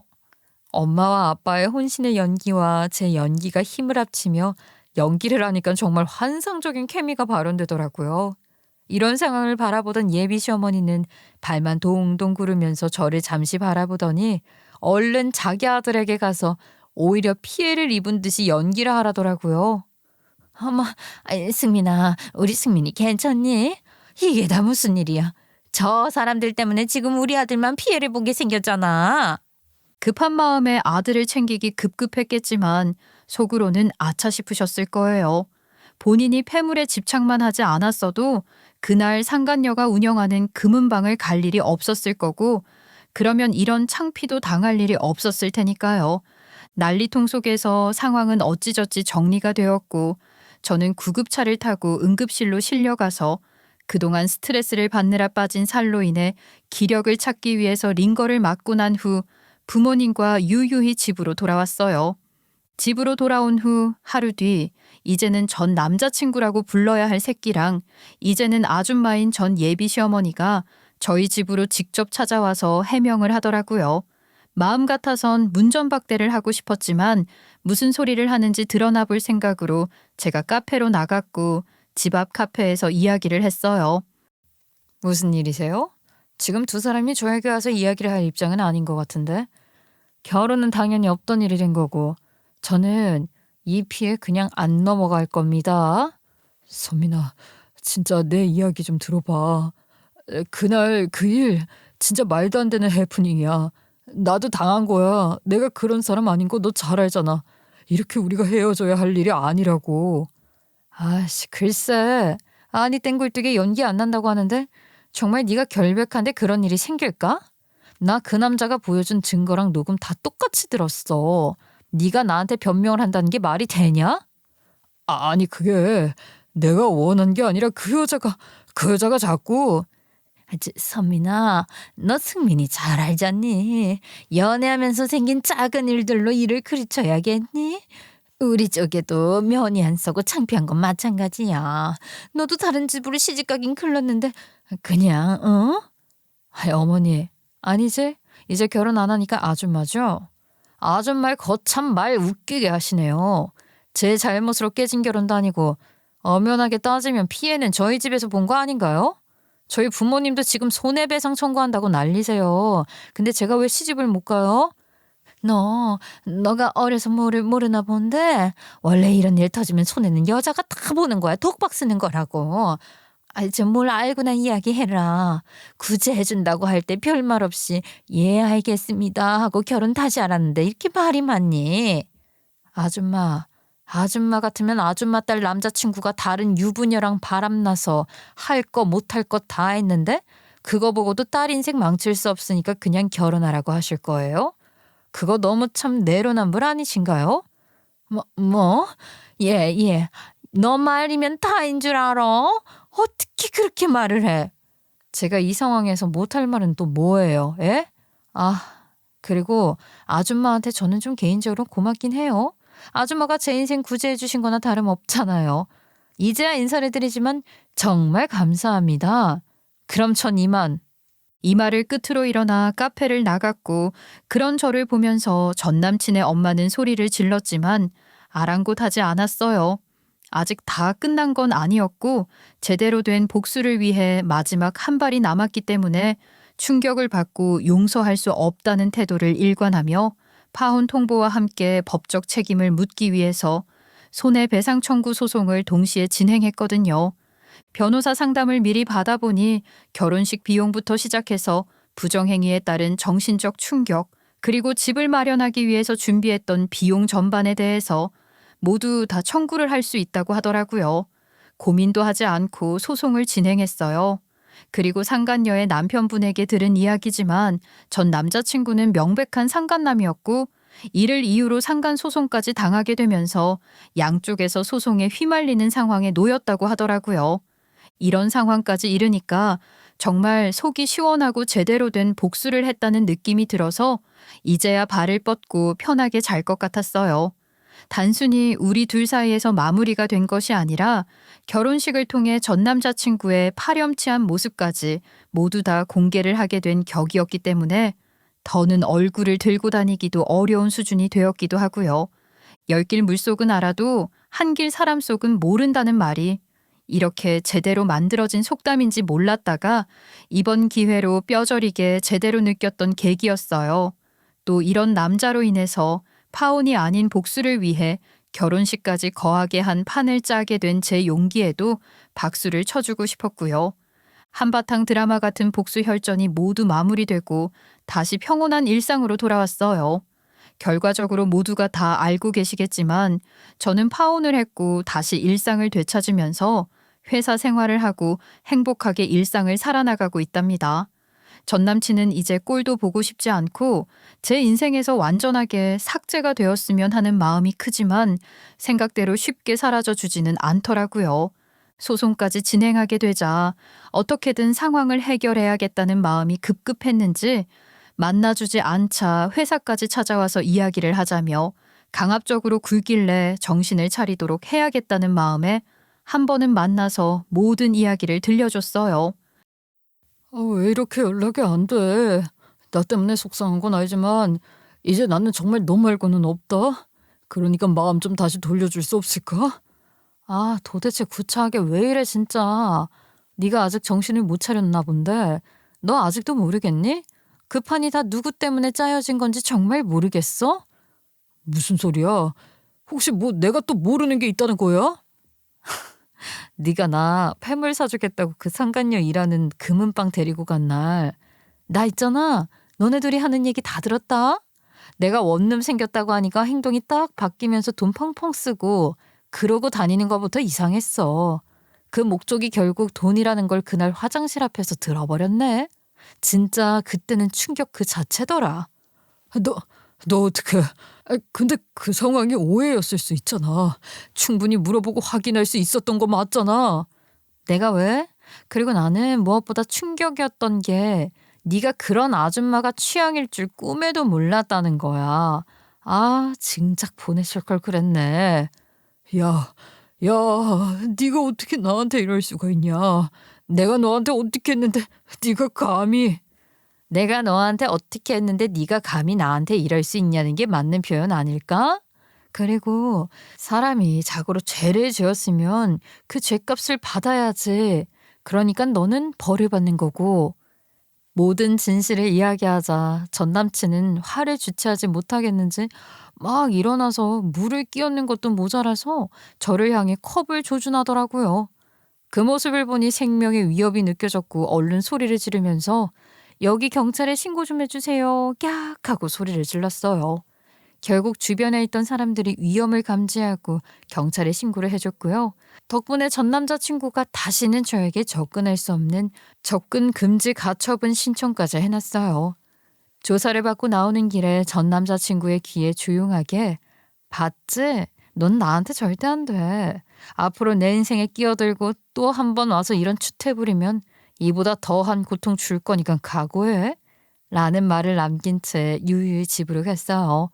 엄마와 아빠의 혼신의 연기와 제 연기가 힘을 합치며 연기를 하니까 정말 환상적인 케미가 발현되더라고요. 이런 상황을 바라보던 예비 시어머니는 발만 동동 구르면서 저를 잠시 바라보더니 얼른 자기 아들에게 가서 오히려 피해를 입은 듯이 연기를 하라더라고요. 어머, 승민아, 우리 승민이 괜찮니? 이게 다 무슨 일이야? 저 사람들 때문에 지금 우리 아들만 피해를 보게 생겼잖아. 급한 마음에 아들을 챙기기 급급했겠지만 속으로는 아차 싶으셨을 거예요. 본인이 패물에 집착만 하지 않았어도 그날 상간녀가 운영하는 금은방을 갈 일이 없었을 거고 그러면 이런 창피도 당할 일이 없었을 테니까요. 난리통 속에서 상황은 어찌저찌 정리가 되었고 저는 구급차를 타고 응급실로 실려가서 그동안 스트레스를 받느라 빠진 살로 인해 기력을 찾기 위해서 링거를 맞고 난 후 부모님과 유유히 집으로 돌아왔어요. 집으로 돌아온 후 하루 뒤 이제는 전 남자친구라고 불러야 할 새끼랑 이제는 아줌마인 전 예비 시어머니가 저희 집으로 직접 찾아와서 해명을 하더라고요. 마음 같아선 문전박대를 하고 싶었지만 무슨 소리를 하는지 드러나 볼 생각으로 제가 카페로 나갔고 집 앞 카페에서 이야기를 했어요. 무슨 일이세요? 지금 두 사람이 저에게 와서 이야기를 할 입장은 아닌 것 같은데. 결혼은 당연히 없던 일이 된 거고 저는 이 피해 그냥 안 넘어갈 겁니다. 선민아, 진짜 내 이야기 좀 들어봐. 그날 그 일 진짜 말도 안 되는 해프닝이야. 나도 당한 거야. 내가 그런 사람 아닌 거 너 잘 알잖아. 이렇게 우리가 헤어져야 할 일이 아니라고. 아씨, 글쎄. 아니 땡굴뜨게 연기 안 난다고 하는데 정말 네가 결백한데 그런 일이 생길까? 나 그 남자가 보여준 증거랑 녹음 다 똑같이 들었어. 네가 나한테 변명을 한다는 게 말이 되냐? 아니 그게 내가 원한 게 아니라 그 여자가 자꾸. 선민아, 너 승민이 잘 알잖니. 연애하면서 생긴 작은 일들로 일을 그르쳐야겠니? 우리 쪽에도 면이 안 서고 창피한 건 마찬가지야. 너도 다른 집으로 시집가긴 글렀는데 그냥 아이, 어머니, 아니지? 이제 결혼 안 하니까 아줌마죠? 아줌마의 거참 말 웃기게 하시네요. 제 잘못으로 깨진 결혼도 아니고 엄연하게 따지면 피해는 저희 집에서 본 거 아닌가요? 저희 부모님도 지금 손해배상 청구한다고 난리세요. 근데 제가 왜 시집을 못 가요? 너가 어려서 모르나 본데 원래 이런 일 터지면 손해는 여자가 다 보는 거야. 독박 쓰는 거라고. 좀 뭘 알고나 이야기해라. 구제해준다고 할 때 별말 없이 예 알겠습니다 하고 결혼 다시 알았는데 이렇게 말이 많니? 아줌마 같으면 아줌마 딸 남자친구가 다른 유부녀랑 바람나서 할 거 못할 거 다 했는데 그거 보고도 딸 인생 망칠 수 없으니까 그냥 결혼하라고 하실 거예요? 그거 너무 참 내로남불 아니신가요? 예. 너 말이면 다인 줄 알아? 어떻게 그렇게 말을 해? 제가 이 상황에서 못할 말은 또 뭐예요? 예? 그리고 아줌마한테 저는 좀 개인적으로 고맙긴 해요. 아줌마가 제 인생 구제해 주신 거나 다름없잖아요. 이제야 인사를 드리지만 정말 감사합니다. 그럼 전 이만. 이 말을 끝으로 일어나 카페를 나갔고 그런 저를 보면서 전 남친의 엄마는 소리를 질렀지만 아랑곳하지 않았어요. 아직 다 끝난 건 아니었고 제대로 된 복수를 위해 마지막 한 발이 남았기 때문에 충격을 받고 용서할 수 없다는 태도를 일관하며 파혼 통보와 함께 법적 책임을 묻기 위해서 손해배상 청구 소송을 동시에 진행했거든요. 변호사 상담을 미리 받아보니 결혼식 비용부터 시작해서 부정행위에 따른 정신적 충격, 그리고 집을 마련하기 위해서 준비했던 비용 전반에 대해서 모두 다 청구를 할 수 있다고 하더라고요. 고민도 하지 않고 소송을 진행했어요. 그리고 상간녀의 남편분에게 들은 이야기지만 전 남자친구는 명백한 상간남이었고 이를 이유로 상간소송까지 당하게 되면서 양쪽에서 소송에 휘말리는 상황에 놓였다고 하더라고요. 이런 상황까지 이르니까 정말 속이 시원하고 제대로 된 복수를 했다는 느낌이 들어서 이제야 발을 뻗고 편하게 잘 것 같았어요. 단순히 우리 둘 사이에서 마무리가 된 것이 아니라 결혼식을 통해 전 남자친구의 파렴치한 모습까지 모두 다 공개를 하게 된 격이었기 때문에 더는 얼굴을 들고 다니기도 어려운 수준이 되었기도 하고요. 열길 물속은 알아도 한길 사람 속은 모른다는 말이 이렇게 제대로 만들어진 속담인지 몰랐다가 이번 기회로 뼈저리게 제대로 느꼈던 계기였어요. 또 이런 남자로 인해서 파혼이 아닌 복수를 위해 결혼식까지 거하게 한 판을 짜게 된 제 용기에도 박수를 쳐주고 싶었고요. 한바탕 드라마 같은 복수 혈전이 모두 마무리되고 다시 평온한 일상으로 돌아왔어요. 결과적으로 모두가 다 알고 계시겠지만 저는 파혼을 했고 다시 일상을 되찾으면서 회사 생활을 하고 행복하게 일상을 살아나가고 있답니다. 전 남친은 이제 꼴도 보고 싶지 않고 제 인생에서 완전하게 삭제가 되었으면 하는 마음이 크지만 생각대로 쉽게 사라져 주지는 않더라고요. 소송까지 진행하게 되자 어떻게든 상황을 해결해야겠다는 마음이 급급했는지 만나주지 않자 회사까지 찾아와서 이야기를 하자며 강압적으로 굴길래 정신을 차리도록 해야겠다는 마음에 한 번은 만나서 모든 이야기를 들려줬어요. 왜 이렇게 연락이 안 돼? 나 때문에 속상한 건 알지만 이제 나는 정말 너 말고는 없다. 그러니까 마음 좀 다시 돌려줄 수 없을까? 아, 도대체 구차하게 왜 이래 진짜. 네가 아직 정신을 못 차렸나 본데 너 아직도 모르겠니? 그 판이 다 누구 때문에 짜여진 건지 정말 모르겠어? 무슨 소리야? 혹시 뭐 내가 또 모르는 게 있다는 거야? 네가 나 폐물 사주겠다고 그 상간녀 일하는 금은방 데리고 간 날 나 있잖아. 너네 둘이 하는 얘기 다 들었다. 내가 원룸 생겼다고 하니까 행동이 딱 바뀌면서 돈 펑펑 쓰고 그러고 다니는 것부터 이상했어. 그 목적이 결국 돈이라는 걸 그날 화장실 앞에서 들어버렸네. 진짜 그때는 충격 그 자체더라. 너 어떡해. 근데 그 상황이 오해였을 수 있잖아. 충분히 물어보고 확인할 수 있었던 거 맞잖아. 내가 왜? 그리고 나는 무엇보다 충격이었던 게 네가 그런 아줌마가 취향일 줄 꿈에도 몰랐다는 거야. 아, 진작 보내실 걸 그랬네. 야, 네가 어떻게 나한테 이럴 수가 있냐. 내가 너한테 어떻게 했는데 네가 감히. 내가 너한테 어떻게 했는데 네가 감히 나한테 이럴 수 있냐는 게 맞는 표현 아닐까? 그리고 사람이 자고로 죄를 지었으면 그 죄값을 받아야지. 그러니까 너는 벌을 받는 거고. 모든 진실을 이야기하자 전 남친은 화를 주체하지 못하겠는지 막 일어나서 물을 끼얹는 것도 모자라서 저를 향해 컵을 조준하더라고요. 그 모습을 보니 생명의 위협이 느껴졌고 얼른 소리를 지르면서 여기 경찰에 신고 좀 해주세요. 깍 하고 소리를 질렀어요. 결국 주변에 있던 사람들이 위험을 감지하고 경찰에 신고를 해줬고요. 덕분에 전 남자친구가 다시는 저에게 접근할 수 없는 접근 금지 가처분 신청까지 해놨어요. 조사를 받고 나오는 길에 전 남자친구의 귀에 조용하게 봤지? 넌 나한테 절대 안 돼. 앞으로 내 인생에 끼어들고 또 한 번 와서 이런 추태 부리면 이보다 더한 고통 줄 거니까 각오해. 라는 말을 남긴 채 유유히 집으로 갔어요.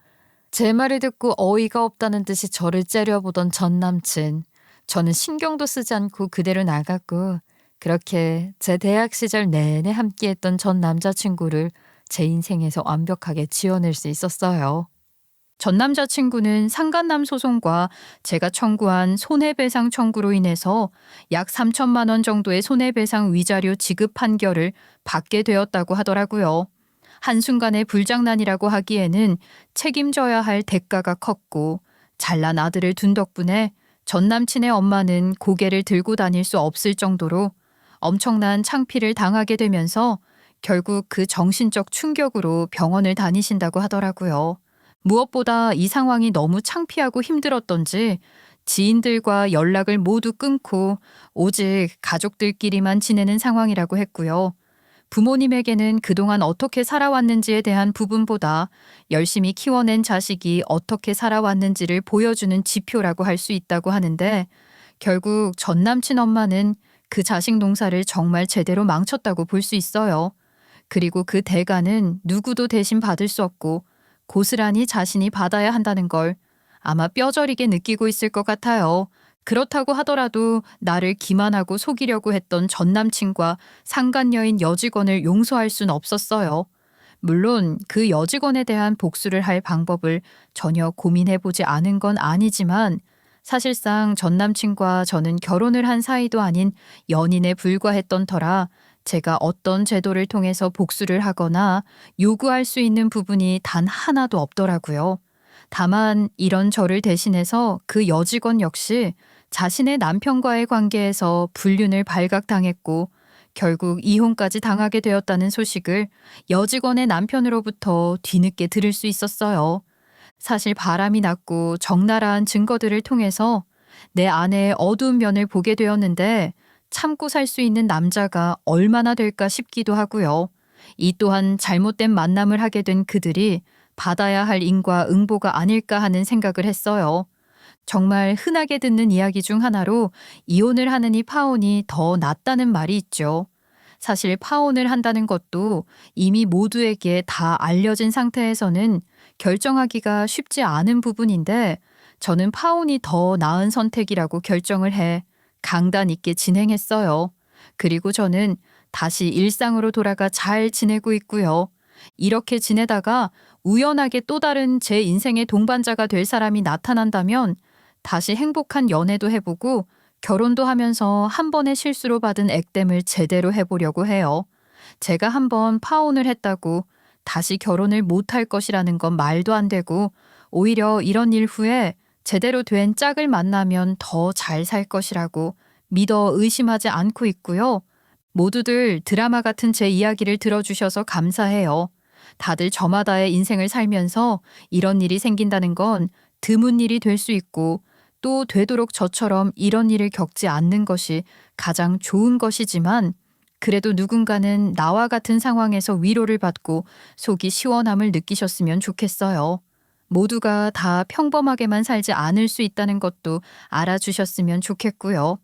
제 말을 듣고 어이가 없다는 듯이 저를 째려보던 전 남친. 저는 신경도 쓰지 않고 그대로 나갔고 그렇게 제 대학 시절 내내 함께했던 전 남자친구를 제 인생에서 완벽하게 지워낼 수 있었어요. 전 남자친구는 상간남 소송과 제가 청구한 손해배상 청구로 인해서 약 3천만 원 정도의 손해배상 위자료 지급 판결을 받게 되었다고 하더라고요. 한순간의 불장난이라고 하기에는 책임져야 할 대가가 컸고 잘난 아들을 둔 덕분에 전 남친의 엄마는 고개를 들고 다닐 수 없을 정도로 엄청난 창피를 당하게 되면서 결국 그 정신적 충격으로 병원을 다니신다고 하더라고요. 무엇보다 이 상황이 너무 창피하고 힘들었던지 지인들과 연락을 모두 끊고 오직 가족들끼리만 지내는 상황이라고 했고요. 부모님에게는 그동안 어떻게 살아왔는지에 대한 부분보다 열심히 키워낸 자식이 어떻게 살아왔는지를 보여주는 지표라고 할 수 있다고 하는데 결국 전 남친 엄마는 그 자식 농사를 정말 제대로 망쳤다고 볼 수 있어요. 그리고 그 대가는 누구도 대신 받을 수 없고 고스란히 자신이 받아야 한다는 걸 아마 뼈저리게 느끼고 있을 것 같아요. 그렇다고 하더라도 나를 기만하고 속이려고 했던 전 남친과 상간녀인 여직원을 용서할 순 없었어요. 물론 그 여직원에 대한 복수를 할 방법을 전혀 고민해보지 않은 건 아니지만 사실상 전 남친과 저는 결혼을 한 사이도 아닌 연인에 불과했던 터라 제가 어떤 제도를 통해서 복수를 하거나 요구할 수 있는 부분이 단 하나도 없더라고요. 다만 이런 저를 대신해서 그 여직원 역시 자신의 남편과의 관계에서 불륜을 발각당했고 결국 이혼까지 당하게 되었다는 소식을 여직원의 남편으로부터 뒤늦게 들을 수 있었어요. 사실 바람이 났고 적나라한 증거들을 통해서 내 아내의 어두운 면을 보게 되었는데 참고 살 수 있는 남자가 얼마나 될까 싶기도 하고요. 이 또한 잘못된 만남을 하게 된 그들이 받아야 할 인과 응보가 아닐까 하는 생각을 했어요. 정말 흔하게 듣는 이야기 중 하나로 이혼을 하느니 파혼이 더 낫다는 말이 있죠. 사실 파혼을 한다는 것도 이미 모두에게 다 알려진 상태에서는 결정하기가 쉽지 않은 부분인데 저는 파혼이 더 나은 선택이라고 결정을 해 강단 있게 진행했어요. 그리고 저는 다시 일상으로 돌아가 잘 지내고 있고요. 이렇게 지내다가 우연하게 또 다른 제 인생의 동반자가 될 사람이 나타난다면 다시 행복한 연애도 해보고 결혼도 하면서 한 번의 실수로 받은 액땜을 제대로 해보려고 해요. 제가 한 번 파혼을 했다고 다시 결혼을 못할 것이라는 건 말도 안 되고 오히려 이런 일 후에 제대로 된 짝을 만나면 더 잘 살 것이라고 믿어 의심하지 않고 있고요. 모두들 드라마 같은 제 이야기를 들어주셔서 감사해요. 다들 저마다의 인생을 살면서 이런 일이 생긴다는 건 드문 일이 될 수 있고 또 되도록 저처럼 이런 일을 겪지 않는 것이 가장 좋은 것이지만 그래도 누군가는 나와 같은 상황에서 위로를 받고 속이 시원함을 느끼셨으면 좋겠어요. 모두가 다 평범하게만 살지 않을 수 있다는 것도 알아주셨으면 좋겠고요.